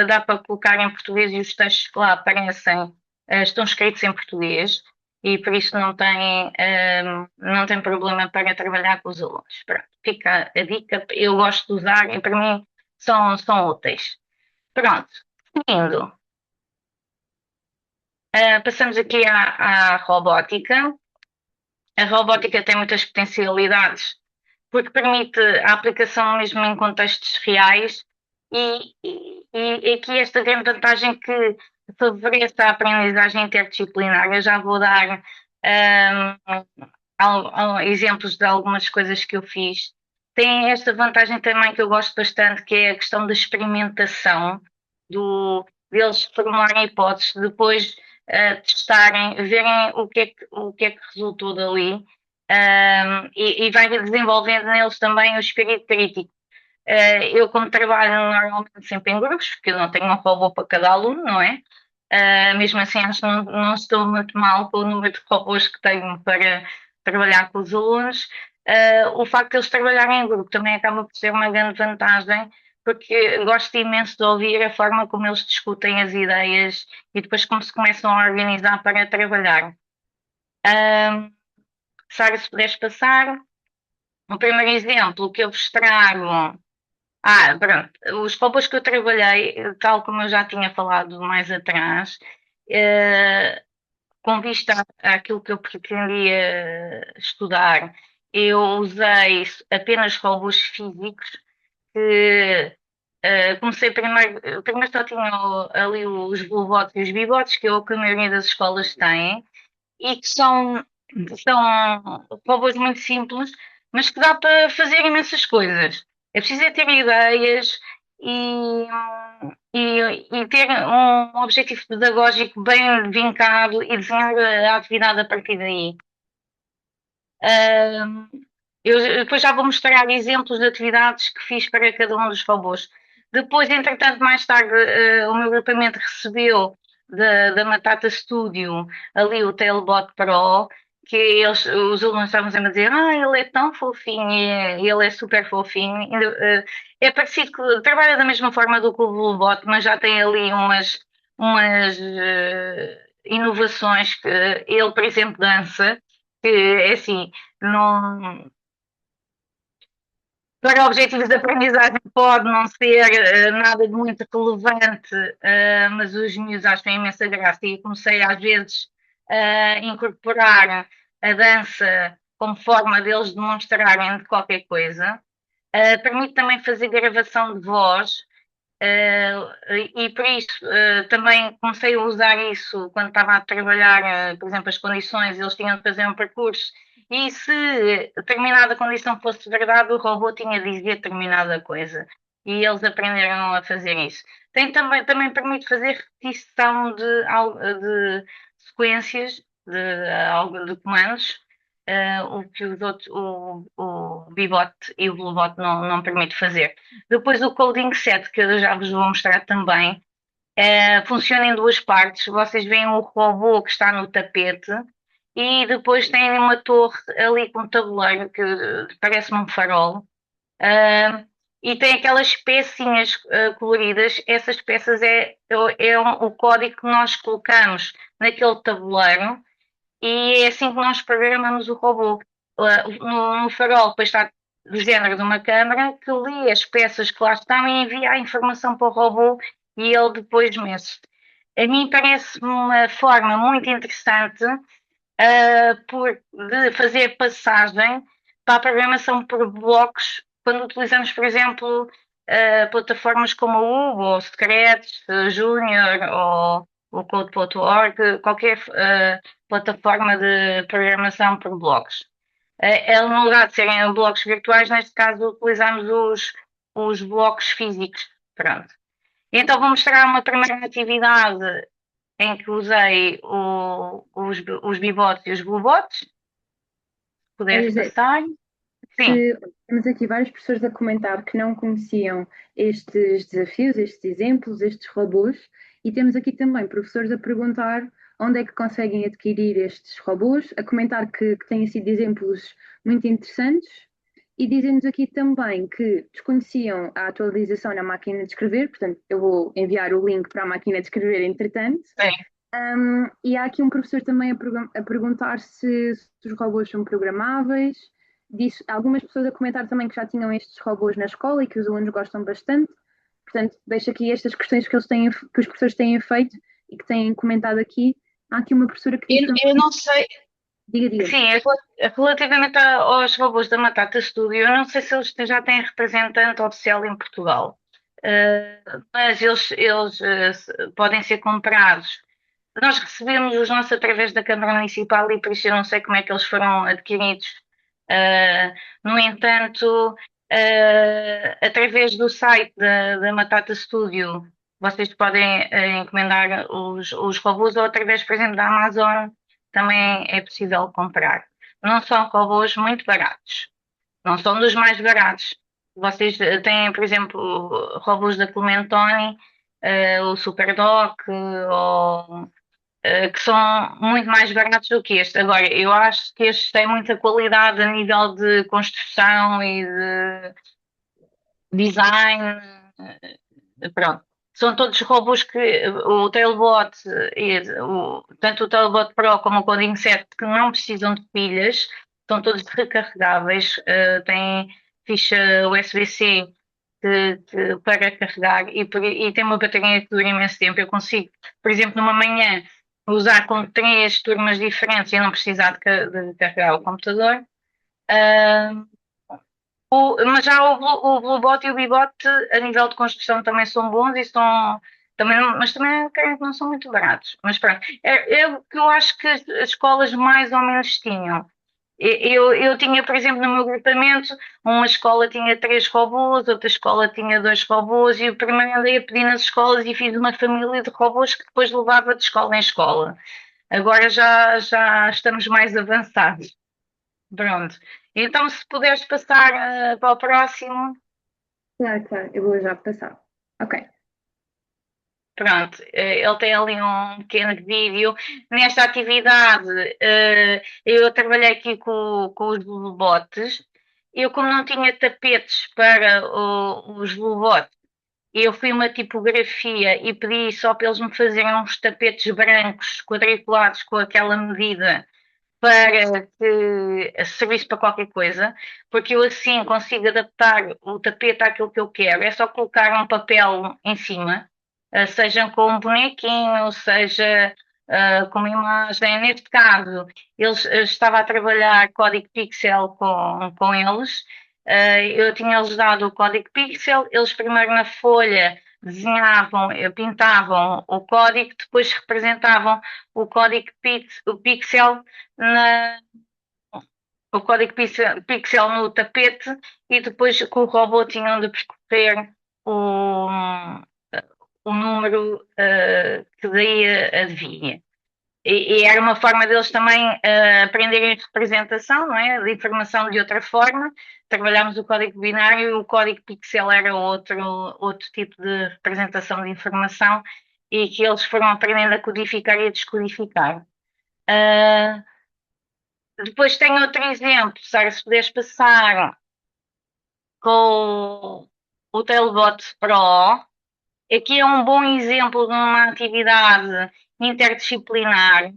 dá para colocar em português e os textos que lá aparecem estão escritos em português e por isso não tem problema para trabalhar com os alunos. Pronto, fica a dica, eu gosto de usar e para mim são úteis. Pronto, seguindo, passamos aqui à robótica. A robótica tem muitas potencialidades porque permite a aplicação mesmo em contextos reais e aqui esta grande vantagem que favorece a aprendizagem interdisciplinar. Eu já vou dar exemplos de algumas coisas que eu fiz. Tem esta vantagem também que eu gosto bastante, que é a questão da experimentação, deles formularem hipóteses, depois testarem, verem o que é que resultou dali e vai desenvolvendo neles também o espírito crítico. Eu, como trabalho normalmente sempre em grupos, porque eu não tenho um robô para cada aluno, não é? Mesmo assim, acho que não estou muito mal com o número de robôs que tenho para trabalhar com os alunos. O facto de eles trabalharem em grupo também acaba por ser uma grande vantagem, porque gosto imenso de ouvir a forma como eles discutem as ideias e depois como se começam a organizar para trabalhar. Ah, Sara, se puderes passar, o primeiro exemplo que eu vos trago. Pronto. Os robôs que eu trabalhei, tal como eu já tinha falado mais atrás, eh, com vista àquilo que eu pretendia estudar, eu usei apenas robôs físicos que comecei primeiro só tinha ali os Bluebots e os Bibots, que é o que a maioria das escolas têm, e que são robôs muito simples, mas que dá para fazer imensas coisas. É preciso é ter ideias e, e ter um objetivo pedagógico bem vincado e desenhar a atividade a partir daí. Ahm, eu depois já vou mostrar exemplos de atividades que fiz para cada um dos robôs. Depois, entretanto, mais tarde, o meu agrupamento recebeu da Matata Studio ali o Tailbot Pro, que os alunos estavam sempre a dizer: ele é tão fofinho e ele é super fofinho. É parecido, trabalha da mesma forma do que o Bluebot, mas já tem ali umas inovações que ele, por exemplo, dança, que é assim, não, para objetivos de aprendizagem pode não ser nada de muito relevante, mas os miúdos acham imensa graça e comecei às vezes a incorporar a dança como forma deles demonstrarem de qualquer coisa. Permite também fazer gravação de voz, e por isso também comecei a usar isso quando estava a trabalhar, por exemplo, as condições, eles tinham de fazer um percurso, e se determinada condição fosse verdade, o robô tinha de dizer determinada coisa. E eles aprenderam a fazer isso. Também permite fazer repetição de sequências de comandos, o que o Bibot e o Bluebot não permite fazer. Depois o Coding Set, que eu já vos vou mostrar também, funciona em duas partes. Vocês veem o robô que está no tapete e depois tem uma torre ali com um tabuleiro que parece-me um farol. Uh, e tem aquelas pecinhas coloridas. Essas peças o código que nós colocamos naquele tabuleiro e é assim que nós programamos o robô. No farol depois está do género de uma câmara que lê as peças que lá estão e envia a informação para o robô e ele depois mexe. A mim parece-me uma forma muito interessante de fazer passagem para a programação por blocos quando utilizamos, por exemplo, plataformas como a Ubo, ou Scratch, Junior, ou o Code.org, qualquer plataforma de programação por blocos. No lugar de serem blocos virtuais, neste caso utilizamos os blocos físicos. Pronto. Então vou mostrar uma primeira atividade em que usei os bibotes e os bluebots. Se Olha, puderes José, passar. Sim, temos aqui vários professores a comentar que não conheciam estes desafios, estes exemplos, estes robôs, e temos aqui também professores a perguntar onde é que conseguem adquirir estes robôs, a comentar que têm sido exemplos muito interessantes, e dizem-nos aqui também que desconheciam a atualização na máquina de escrever, portanto, eu vou enviar o link para a máquina de escrever entretanto. sim. E há aqui um professor também a perguntar se os robôs são programáveis. Algumas pessoas a comentar também que já tinham estes robôs na escola e que os alunos gostam bastante. Portanto, deixo aqui estas questões que os professores têm feito e que têm comentado aqui. Há aqui uma professora que diz também. Eu não sei, Diga, diga. sim, relativamente aos robôs da Matata Studio, eu não sei se eles já têm representante oficial em Portugal. Mas eles podem ser comprados. Nós recebemos os nossos através da Câmara Municipal e por isso eu não sei como é que eles foram adquiridos. Uh, no entanto, através do site da Matata Studio, vocês podem encomendar os robôs ou através, por exemplo, da Amazon, também é possível comprar. Não são robôs muito baratos, não são dos mais baratos. Vocês têm, por exemplo, robôs da Clementoni o Superdoc, ou, que são muito mais baratos do que este. Agora, eu acho que estes têm muita qualidade a nível de construção e de design, pronto. São todos robôs que o Tailbot, tanto o Tailbot Pro como o Coding 7, que não precisam de pilhas, são todos recarregáveis, têm ficha USB-C para carregar e tem uma bateria que dura imenso tempo. Eu consigo, por exemplo, numa manhã, usar com três turmas diferentes e não precisar de carregar o computador. Uh, mas já o Bluebot e o Bebot, a nível de construção, também são bons e estão. Também, mas também creio que não são muito baratos. Mas pronto, é o que eu acho que as escolas mais ou menos tinham. Eu tinha, por exemplo, no meu grupamento, uma escola tinha três robôs, outra escola tinha dois robôs, e eu primeiro andei a pedir nas escolas e fiz uma família de robôs que depois levava de escola em escola. Agora já estamos mais avançados. Pronto. Então, se puderes passar para o próximo, Claro, claro, eu vou já passar. Ok. pronto, ele tem ali um pequeno vídeo. Nesta atividade, eu trabalhei aqui com os lulubotes. Eu, como não tinha tapetes para os lulubotes, eu fui uma tipografia e pedi só para eles me fazerem uns tapetes brancos quadriculados com aquela medida para que servisse para qualquer coisa, porque eu assim consigo adaptar o tapete àquilo que eu quero. É só colocar um papel em cima, seja com um bonequinho, seja com uma imagem. Neste caso, eles, estava a trabalhar código pixel com eles. Eu tinha-lhes dado o código pixel, eles primeiro na folha desenhavam, pintavam o código, depois representavam o código o pixel na, o código pixel no tapete e depois com o robô tinham de percorrer o, o número que daí adivinha. E era uma forma deles também aprenderem representação, não é? De informação de outra forma. Trabalhámos o código binário e o código pixel era outro tipo de representação de informação e que eles foram aprendendo a codificar e a descodificar. Uh, Depois tem outro exemplo, Sara, se puderes passar com o Tailbot Pro. Aqui é um bom exemplo de uma atividade interdisciplinar.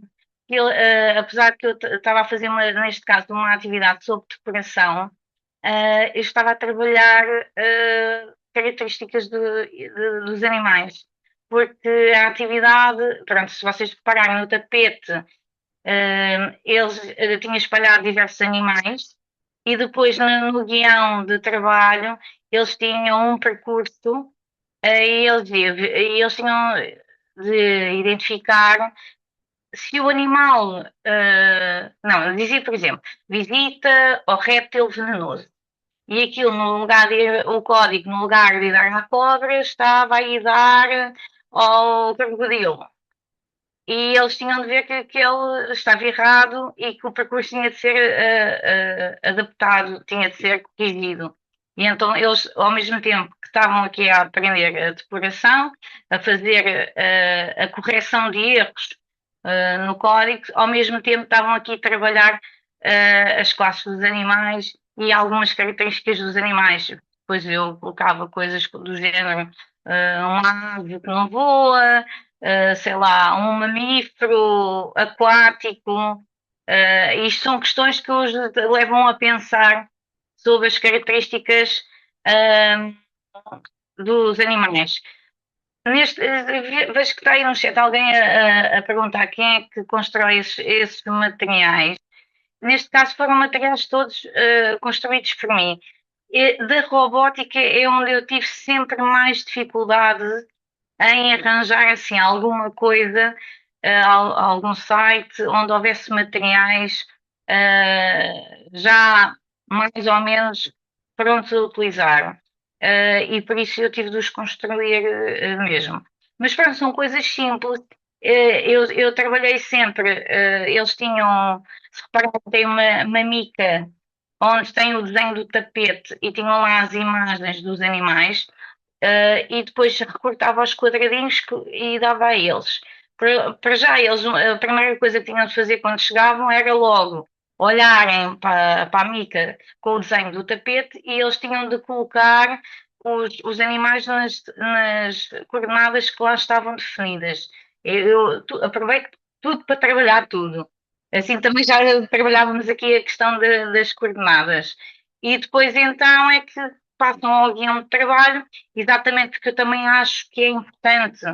Apesar de que eu estava a fazer, neste caso, uma atividade sobre decoração, eu estava a trabalhar características dos animais. Porque a atividade, pronto, se vocês repararem no tapete, eles tinham espalhado diversos animais e depois no guião de trabalho eles tinham um percurso e eles tinham de identificar se o animal, não, dizia por exemplo, visita ao réptil venenoso. E aquilo, no lugar de ir, o código, no lugar de dar à cobra, estava a ir dar ao crocodilo. E eles tinham de ver que aquele estava errado e que o percurso tinha de ser adaptado, tinha de ser corrigido. E então eles, ao mesmo tempo que estavam aqui a aprender a depuração, a fazer a correção de erros no código, ao mesmo tempo estavam aqui a trabalhar as classes dos animais e algumas características dos animais. Depois eu colocava coisas do género, uma ave que não voa, sei lá, um mamífero aquático. Isto são questões que os levam a pensar sobre as características uh, dos animais. Vejo que está aí no chat alguém a perguntar quem é que constrói esses materiais. Neste caso foram materiais todos construídos por mim. Da robótica é onde eu tive sempre mais dificuldade em arranjar assim alguma coisa, algum site onde houvesse materiais já mais ou menos prontos a utilizar. E por isso eu tive de os construir mesmo. Mas pronto, são coisas simples. Eu trabalhei sempre, eles tinham, se reparar, tem uma mica onde tem o desenho do tapete e tinham lá as imagens dos animais. e depois recortava os quadradinhos e dava a eles. Para já, eles, a primeira coisa que tinham de fazer quando chegavam era logo olharem para a mica com o desenho do tapete e eles tinham de colocar os animais nas coordenadas que lá estavam definidas. Aproveito tudo para trabalhar tudo. Assim também já trabalhávamos aqui a questão das coordenadas. E depois então é que passam ao guião de trabalho, exatamente porque eu também acho que é importante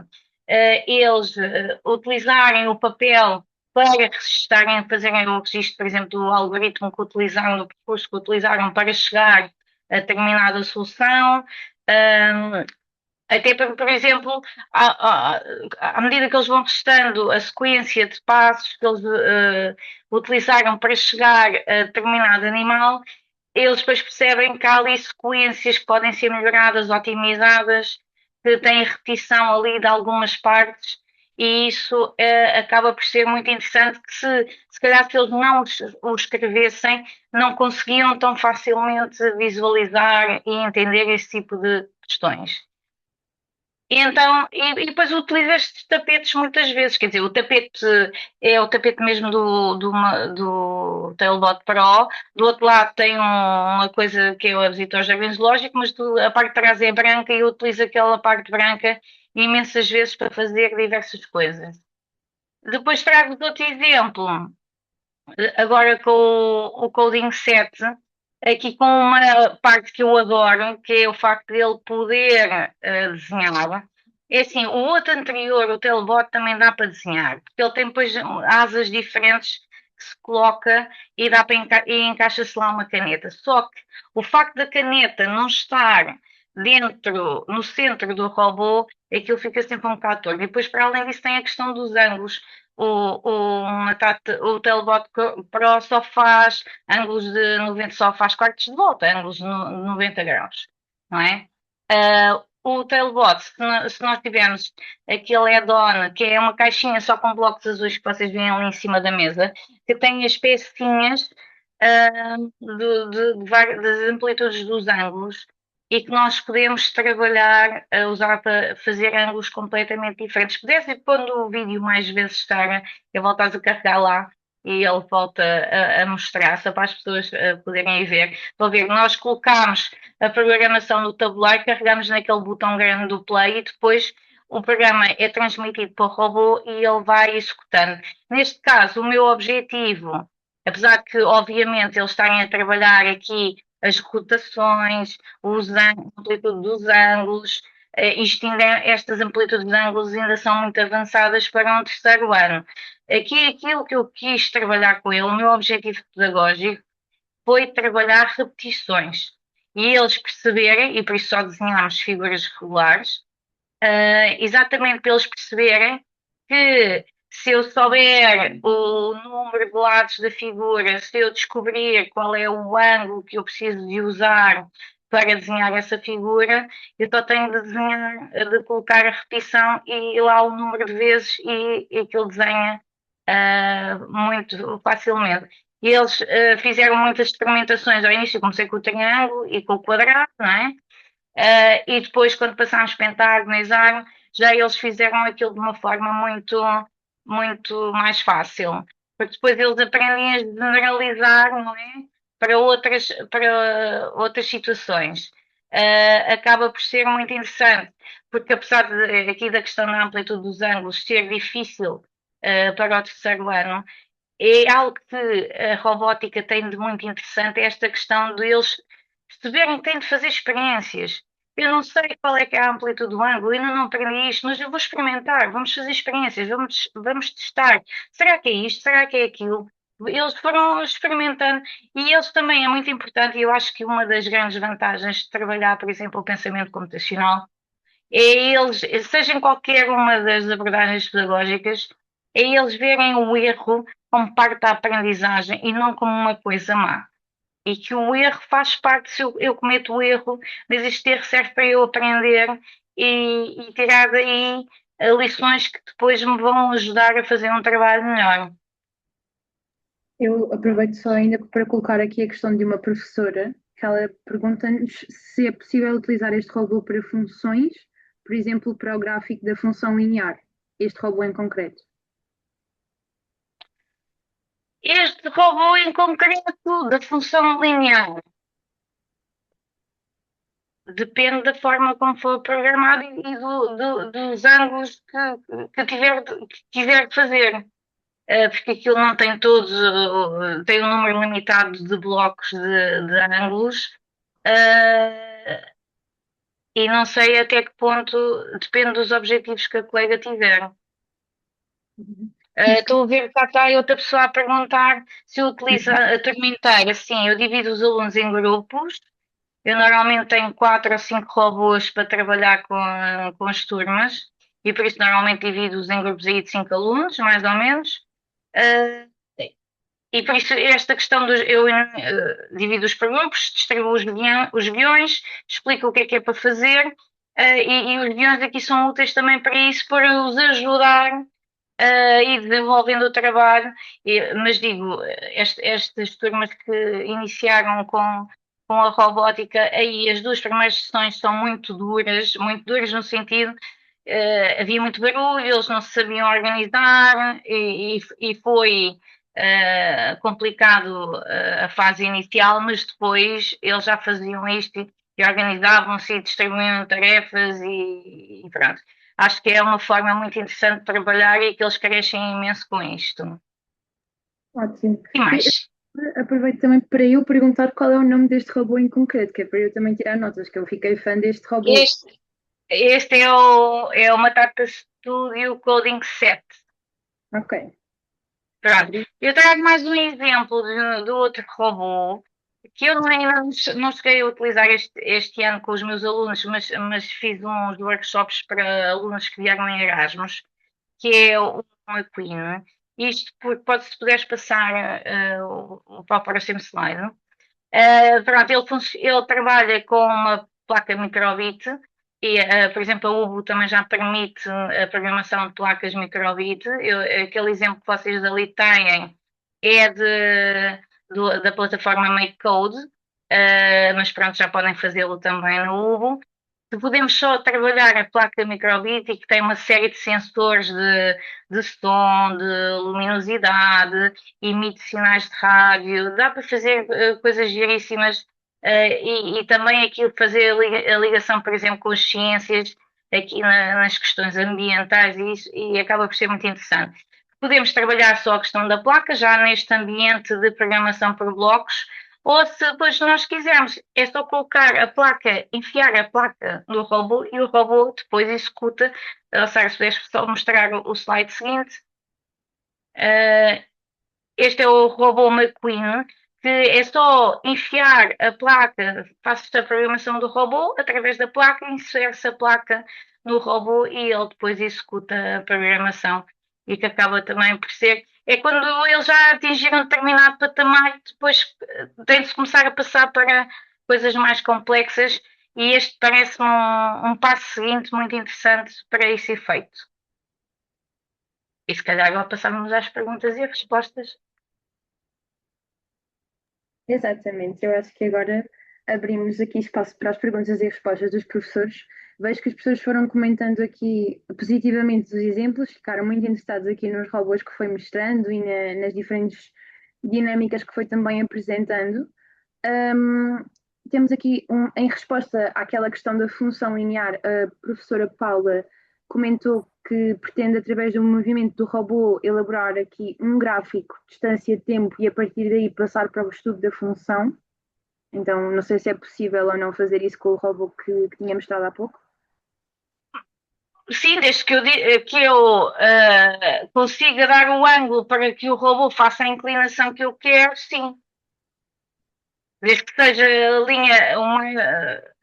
eles utilizarem o papel para registarem, fazerem o registro, por exemplo, do algoritmo que utilizaram, do percurso que utilizaram para chegar a determinada solução. Um, Até, por exemplo, à medida que eles vão testando a sequência de passos que eles utilizaram para chegar a determinado animal, eles depois percebem que há ali sequências que podem ser melhoradas, otimizadas, que têm repetição ali de algumas partes, e isso acaba por ser muito interessante, que se calhar se eles não o escrevessem, não conseguiam tão facilmente visualizar e entender esse tipo de questões. E depois utilizo estes tapetes muitas vezes, quer dizer, o tapete é o tapete mesmo do Tailbot Pro, do outro lado tem uma coisa que é a visita ao jardim zoológico, mas a parte de trás é branca e eu utilizo aquela parte branca imensas vezes para fazer diversas coisas. Depois trago-vos outro exemplo, agora com o Coding 7, aqui com uma parte que eu adoro, que é o facto de ele poder desenhar. É assim, o outro anterior, o Telebot, também dá para desenhar, porque ele tem depois asas diferentes que se coloca e dá para e encaixa-se lá uma caneta. Só que o facto da caneta não estar dentro, no centro do robô, aquilo fica sempre um bocado torto. E depois, para além disso, tem a questão dos ângulos o Telebot Pro só faz ângulos de 90, só faz quartos de volta, ângulos de 90 graus, não é? O Tailbot, se nós tivermos aquele add-on, que é uma caixinha só com blocos azuis que vocês veem ali em cima da mesa, que tem as pecinhas das amplitudes dos ângulos e que nós podemos trabalhar, usar para fazer ângulos completamente diferentes. Pudesse, quando o vídeo mais vezes estar, eu voltar a carregar lá e ele volta a mostrar, só para as pessoas poderem ver. Estão a ver, nós colocamos a programação no tabuleiro, carregamos naquele botão grande do play e depois o programa é transmitido para o robô e ele vai executando. Neste caso, o meu objetivo, apesar que, obviamente, eles estarem a trabalhar aqui as rotações, a amplitude dos ângulos, estas amplitudes de ângulos ainda são muito avançadas para um terceiro ano. Aqui, aquilo que eu quis trabalhar com ele, o meu objetivo pedagógico, foi trabalhar repetições. E eles perceberem, e por isso só desenhámos figuras regulares, exatamente para eles perceberem que se eu souber o número de lados da figura, se eu descobrir qual é o ângulo que eu preciso de usar para desenhar essa figura, eu só tenho de desenhar, de colocar a repetição e lá o número de vezes e aquilo desenha muito facilmente. E eles fizeram muitas experimentações ao início, comecei com o triângulo e com o quadrado, não é? E depois, quando passámos pentágono e hexágono, já eles fizeram aquilo de uma forma muito mais fácil. Porque depois eles aprendem a generalizar, não é? Para outras situações. Acaba por ser muito interessante, porque apesar aqui da questão da amplitude dos ângulos ser difícil para o terceiro ano, é algo que a robótica tem de muito interessante, é esta questão de eles perceberem que têm de fazer experiências. Eu não sei qual é que é a amplitude do ângulo, ainda não aprendi isto, mas eu vou experimentar, vamos fazer experiências, vamos testar. Será que é isto? Será que é aquilo? Eles foram experimentando e eles também é muito importante, e eu acho que uma das grandes vantagens de trabalhar, por exemplo, o pensamento computacional é eles, seja em qualquer uma das abordagens pedagógicas, é eles verem o erro como parte da aprendizagem e não como uma coisa má. E que o erro faz parte, se eu cometo o erro, mas este erro serve para eu aprender e tirar daí lições que depois me vão ajudar a fazer um trabalho melhor. Eu aproveito só ainda para colocar aqui a questão de uma professora. que ela pergunta-nos se é possível utilizar este robô para funções, por exemplo, para o gráfico da função linear, este robô em concreto. Este robô em concreto da função linear depende da forma como for programado e dos ângulos que tiver de fazer. Porque aquilo não tem todos, tem um número limitado de blocos de ângulos, e não sei até que ponto depende dos objetivos que a colega tiver. Neste caso, Estou a ver que cá está outra pessoa a perguntar se utiliza a turma inteira. Sim, eu divido os alunos em grupos. Eu normalmente tenho 4 ou 5 robôs para trabalhar com as turmas e por isso normalmente divido-os em grupos aí de 5 alunos, mais ou menos. Uh, e por isso esta questão dos eu divido-os por grupos, distribuo os guiões, explico o que é para fazer, e os guiões aqui são úteis também para isso, para os ajudar e desenvolvendo o trabalho, mas digo, estas turmas que iniciaram com a robótica, aí as 2 primeiras sessões são muito duras no sentido, havia muito barulho, eles não se sabiam organizar e foi complicado a fase inicial, mas depois eles já faziam isto e organizavam-se e distribuíam tarefas e pronto. Acho que é uma forma muito interessante de trabalhar e que eles crescem imenso com isto. ótimo. E mais? Aproveito também para eu perguntar qual é o nome deste robô em concreto, que é para eu também tirar notas, que eu fiquei fã deste robô. Este, este é o Matata Studio Coding Set. Ok. Pronto. Eu trago mais um exemplo do outro robô que eu ainda não cheguei a utilizar este ano com os meus alunos, mas fiz uns workshops para alunos que vieram em Erasmus, que é o McQueen. Isto porque se puderes passar para o próximo slide. Pronto, ele trabalha com uma placa microbit e, por exemplo, a Ubo também já permite a programação de placas microbit. Aquele exemplo que vocês ali têm é da plataforma MakeCode, mas pronto, já podem fazê-lo também no Ubo. Podemos só trabalhar a placa microbit e que tem uma série de sensores de som, de luminosidade, emite sinais de rádio, dá para fazer coisas giríssimas e também aquilo fazer a ligação, por exemplo, com as ciências, aqui nas questões ambientais e acaba por ser muito interessante. Podemos trabalhar só a questão da placa, já neste ambiente de programação por blocos, ou se depois nós quisermos, é só colocar a placa, enfiar a placa no robô e o robô depois executa. Sara, se puderes só mostrar o slide seguinte. Este é o robô McQueen, que é só enfiar a placa, faz-se a programação do robô através da placa, insere-se a placa no robô e ele depois executa a programação e que acaba também por ser. É quando eles já atingiram determinado patamar, depois tem de se começar a passar para coisas mais complexas e este parece-me um passo seguinte muito interessante para esse efeito. E se calhar agora passamos às perguntas e respostas. Exatamente, eu acho que agora abrimos aqui espaço para as perguntas e respostas dos professores. Vejo que os professores foram comentando aqui positivamente os exemplos, ficaram muito interessados aqui nos robôs que foi mostrando e nas diferentes dinâmicas que foi também apresentando. Um, Temos aqui, em resposta àquela questão da função linear, a professora Paula comentou que pretende, através do movimento do robô, elaborar aqui um gráfico, distância-tempo, e a partir daí passar para o estudo da função. Então, não sei se é possível ou não fazer isso com o robô que tinha mostrado há pouco. Sim, desde que eu consiga dar o ângulo para que o robô faça a inclinação que eu quero, sim. Desde que seja linha,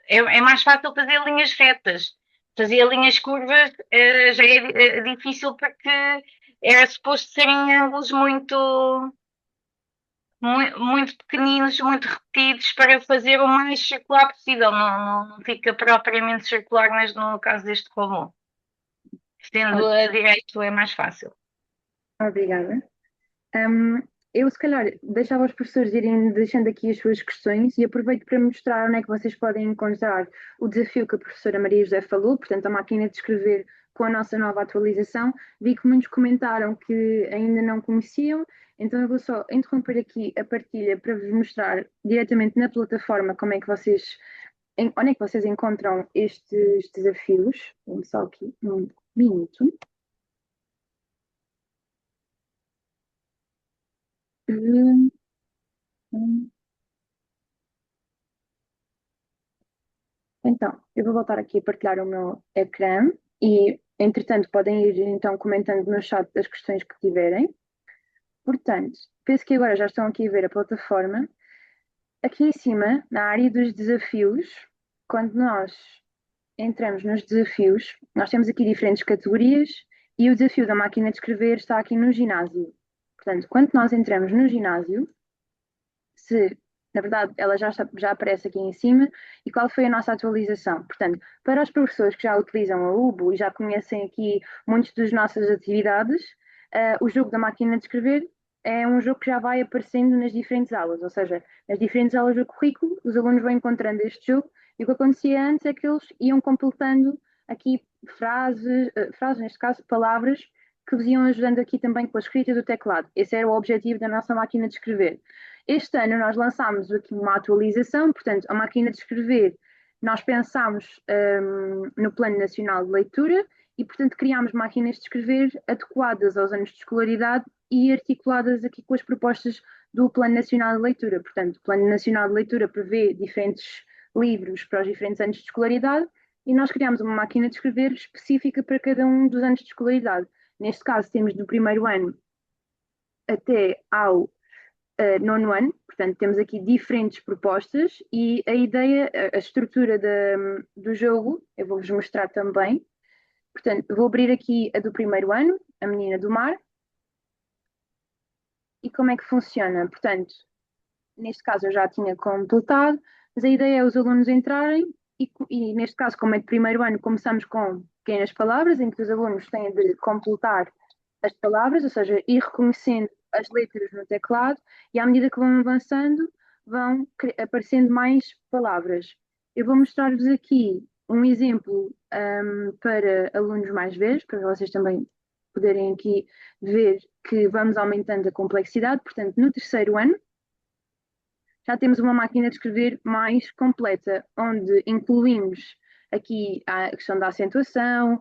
é mais fácil fazer linhas retas. Fazer linhas curvas já é difícil porque era suposto serem ângulos muito pequeninos, muito repetidos para fazer o mais circular possível. Não fica propriamente circular no caso deste robô. Sendo Ótimo, a direito é mais fácil. obrigada. Um, eu se calhar deixava os professores irem deixando aqui as suas questões e aproveito para mostrar onde é que vocês podem encontrar o desafio que a professora Maria José falou, portanto, a máquina de escrever com a nossa nova atualização. Vi que muitos comentaram que ainda não conheciam, então eu vou só interromper aqui a partilha para vos mostrar diretamente na plataforma como é que vocês, onde é que vocês encontram estes desafios. Vamos só aqui um minuto. Hum, hum. Então, eu vou voltar aqui a partilhar o meu ecrã e, entretanto, podem ir então comentando no chat as questões que tiverem. Portanto, penso que agora já estão aqui a ver a plataforma. Aqui em cima, na área dos desafios, quando nós entramos nos desafios, nós temos aqui diferentes categorias e o desafio da máquina de escrever está aqui no ginásio. Portanto, quando nós entramos no ginásio, se, na verdade, ela já aparece aqui em cima e qual foi a nossa atualização. Portanto, para os professores que já utilizam a UBO e já conhecem aqui muitas das nossas atividades, o jogo da máquina de escrever é um jogo que já vai aparecendo nas diferentes aulas, ou seja, nas diferentes aulas do currículo, os alunos vão encontrando este jogo e o que acontecia antes é que eles iam completando aqui frases, neste caso, palavras, que vos iam ajudando aqui também com a escrita do teclado. Esse era o objetivo da nossa máquina de escrever. Este ano nós lançámos aqui uma atualização, portanto, a máquina de escrever, nós pensámos no Plano Nacional de Leitura e, portanto, criámos máquinas de escrever adequadas aos anos de escolaridade e articuladas aqui com as propostas do Plano Nacional de Leitura. Portanto, o Plano Nacional de Leitura prevê diferentes livros para os diferentes anos de escolaridade e nós criámos uma máquina de escrever específica para cada um dos anos de escolaridade. Neste caso, temos do primeiro ano até ao nono ano, portanto, temos aqui diferentes propostas e a ideia, a estrutura do jogo, eu vou-vos mostrar também. Portanto, vou abrir aqui a do primeiro ano, a Menina do Mar, e como é que funciona? Portanto, neste caso eu já tinha completado, mas a ideia é os alunos entrarem e neste caso, como é de primeiro ano, começamos com pequenas palavras, em que os alunos têm de completar as palavras, ou seja, ir reconhecendo as letras no teclado e à medida que vão avançando, vão aparecendo mais palavras. Eu vou mostrar-vos aqui um exemplo para alunos mais velhos, para vocês também poderem aqui ver que vamos aumentando a complexidade. Portanto, no terceiro ano, já temos uma máquina de escrever mais completa, onde incluímos aqui a questão da acentuação,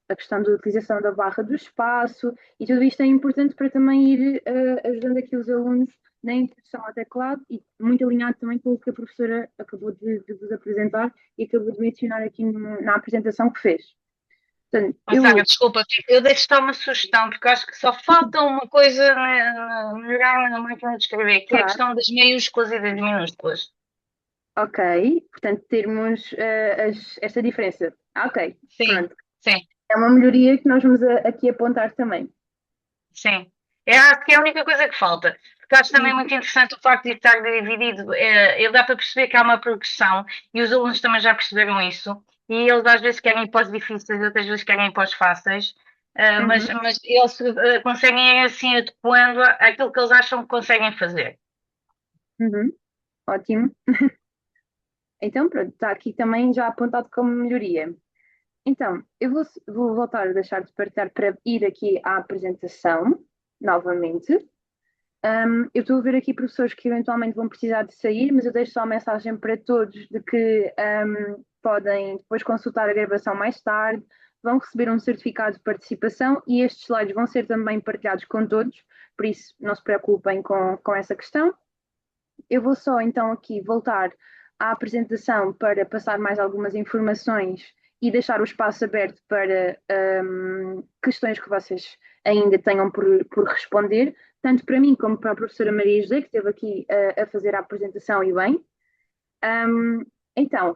a questão da utilização da barra do espaço, e tudo isto é importante para também ir ajudando aqui os alunos na introdução ao teclado e muito alinhado também com o que a professora acabou de vos apresentar e acabou de mencionar aqui na apresentação que fez. Portanto, Oh, Sara, desculpa, eu deixo dar uma sugestão, porque acho que só falta uma coisa melhorar na máquina de escrever, que é a claro, questão das maiúsculas e das minúsculas. ok, portanto, termos esta diferença. Ok, Sim, pronto. sim, É uma melhoria que nós vamos aqui apontar também. sim. É, acho que é a única coisa que falta. Porque acho também Uhum, muito interessante o facto de estar dividido. Ele dá para perceber que há uma progressão e os alunos também já perceberam isso. E eles às vezes querem ir para os difíceis, outras vezes querem ir para os fáceis. uhum, Mas eles conseguem ir assim adequando àquilo que eles acham que conseguem fazer. uhum. Ótimo. Então, pronto, está aqui também já apontado como melhoria. Então, vou voltar a deixar de partilhar para ir aqui à apresentação, novamente. Eu estou a ver aqui professores que eventualmente vão precisar de sair, mas eu deixo só a mensagem para todos de que podem depois consultar a gravação mais tarde, vão receber um certificado de participação e estes slides vão ser também partilhados com todos, por isso não se preocupem com essa questão. Eu vou só então aqui voltar à apresentação para passar mais algumas informações e deixar o espaço aberto para questões que vocês ainda tenham por responder, tanto para mim como para a professora Maria José, que esteve aqui a fazer a apresentação e bem. Então,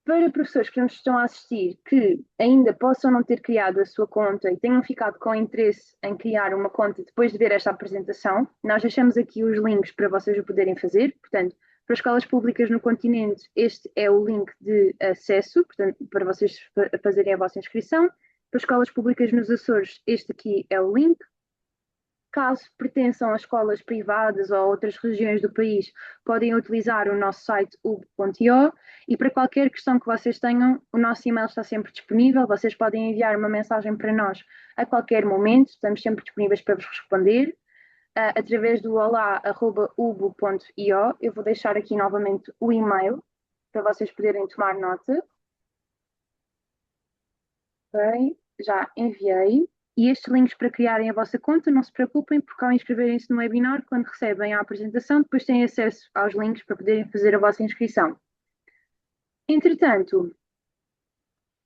para professores que nos estão a assistir que ainda possam não ter criado a sua conta e tenham ficado com interesse em criar uma conta depois de ver esta apresentação, nós deixamos aqui os links para vocês o poderem fazer. Portanto, para escolas públicas no continente, este é o link de acesso, portanto, para vocês fazerem a vossa inscrição. Para escolas públicas nos Açores, este aqui é o link. caso pertençam a escolas privadas ou a outras regiões do país, podem utilizar o nosso site ub.io e para qualquer questão que vocês tenham, o nosso e-mail está sempre disponível. Vocês podem enviar uma mensagem para nós a qualquer momento, estamos sempre disponíveis para vos responder através do olá@ubo.io. Eu vou deixar aqui novamente o e-mail para vocês poderem tomar nota. Ok, já enviei. E estes links para criarem a vossa conta, não se preocupem, porque ao inscreverem-se no webinar, quando recebem a apresentação, depois têm acesso aos links para poderem fazer a vossa inscrição. Entretanto,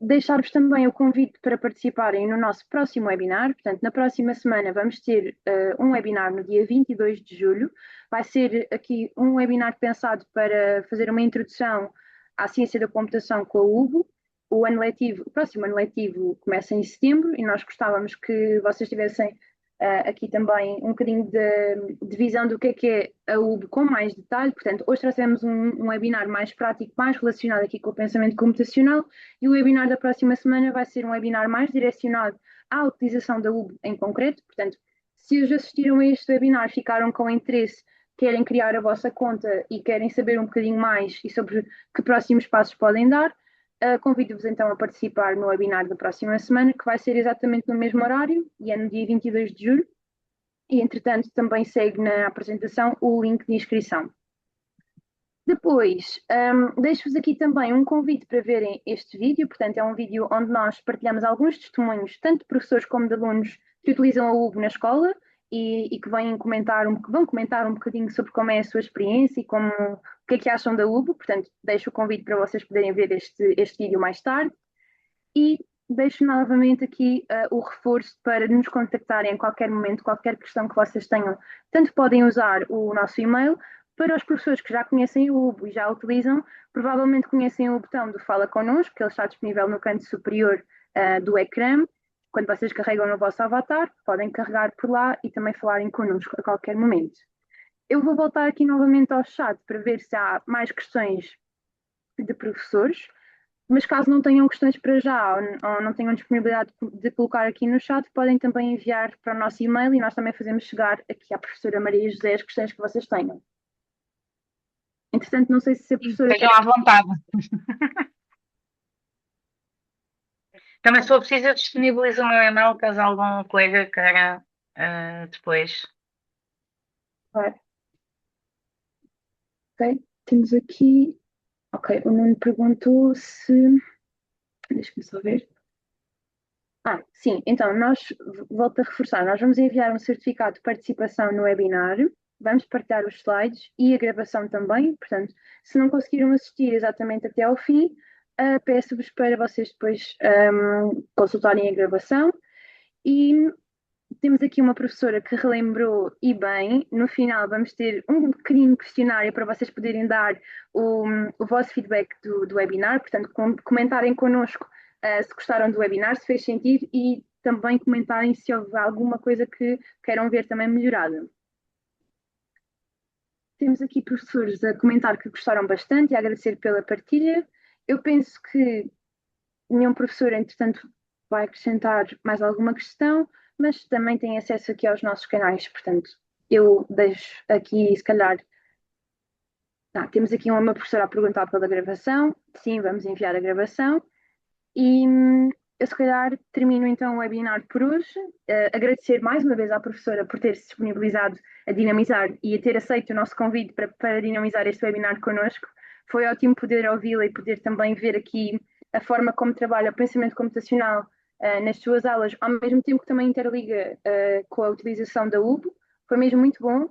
deixar-vos também o convite para participarem no nosso próximo webinar. Portanto, na próxima semana vamos ter um webinar no dia 22 de julho. Vai ser aqui um webinar pensado para fazer uma introdução à ciência da computação com a UBO. O próximo ano letivo começa em setembro e nós gostávamos que vocês tivessem aqui também um bocadinho de visão do que é a UB com mais detalhe. Portanto, hoje trazemos um webinar mais prático, mais relacionado aqui com o pensamento computacional, e o webinar da próxima semana vai ser um webinar mais direcionado à utilização da UB em concreto. Portanto, se hoje assistiram a este webinar, ficaram com interesse, querem criar a vossa conta e querem saber um bocadinho mais e sobre que próximos passos podem dar, convido-vos então a participar no webinar da próxima semana, que vai ser exatamente no mesmo horário, e é no dia 22 de julho, e entretanto também segue na apresentação o link de inscrição. Depois, deixo-vos aqui também um convite para verem este vídeo. Portanto, é um vídeo onde nós partilhamos alguns testemunhos, tanto de professores como de alunos que utilizam a UB na escola e que vão comentar um bocadinho sobre como é a sua experiência e o que acham da UB. Portanto, deixo o convite para vocês poderem ver este vídeo mais tarde. E deixo novamente aqui o reforço para nos contactarem em qualquer momento, qualquer questão que vocês tenham. Tanto podem usar o nosso e-mail. Para os professores que já conhecem o UBO e já utilizam, provavelmente conhecem o botão do Fala Connosco, que ele está disponível no canto superior do ecrã. Quando vocês carregam no vosso avatar, podem carregar por lá e também falarem connosco a qualquer momento. Eu vou voltar aqui novamente ao chat para ver se há mais questões de professores, mas caso não tenham questões para já ou não tenham disponibilidade de colocar aqui no chat, podem também enviar para o nosso e-mail e nós também fazemos chegar aqui à professora Maria José as questões que vocês tenham. Entretanto, não sei se a professora Estejam à vontade. Também, se for preciso, eu disponibilizo o meu e-mail caso algum colega queira depois. Claro. Ok, temos aqui. Ok, o Nuno perguntou se. Deixa-me só ver. Sim, então volto a reforçar, nós vamos enviar um certificado de participação no webinar, vamos partilhar os slides e a gravação também. Portanto, se não conseguiram assistir exatamente até ao fim, peço-vos para vocês depois consultarem a gravação. E temos aqui uma professora que relembrou e bem. No final vamos ter um pequenino questionário para vocês poderem dar o vosso feedback do webinar. Portanto, comentarem connosco se gostaram do webinar, se fez sentido, e também comentarem se houve alguma coisa que queiram ver também melhorada. Temos aqui professores a comentar que gostaram bastante e a agradecer pela partilha. Eu penso que nenhum professor, entretanto, vai acrescentar mais alguma questão, mas também tem acesso aqui aos nossos canais. Portanto, eu deixo aqui, se calhar. Temos aqui uma professora a perguntar pela gravação. Sim, vamos enviar a gravação. E eu, se calhar, termino então o webinar por hoje. Agradecer mais uma vez à professora por ter se disponibilizado a dinamizar e a ter aceito o nosso convite para dinamizar este webinar connosco. Foi ótimo poder ouvi-la e poder também ver aqui a forma como trabalha o pensamento computacional nas suas aulas, ao mesmo tempo que também interliga com a utilização da UB. Foi mesmo muito bom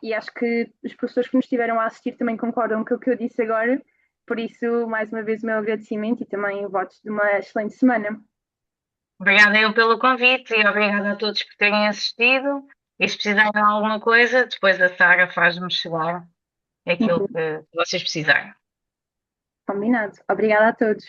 e acho que os professores que nos estiveram a assistir também concordam com o que eu disse agora. Por isso, mais uma vez, o meu agradecimento e também votos de uma excelente semana. Obrigada eu pelo convite e obrigada a todos por terem assistido. E se precisarem de alguma coisa, depois a Sara faz-me chegar aquilo que vocês precisarem. Combinado. Obrigada a todos.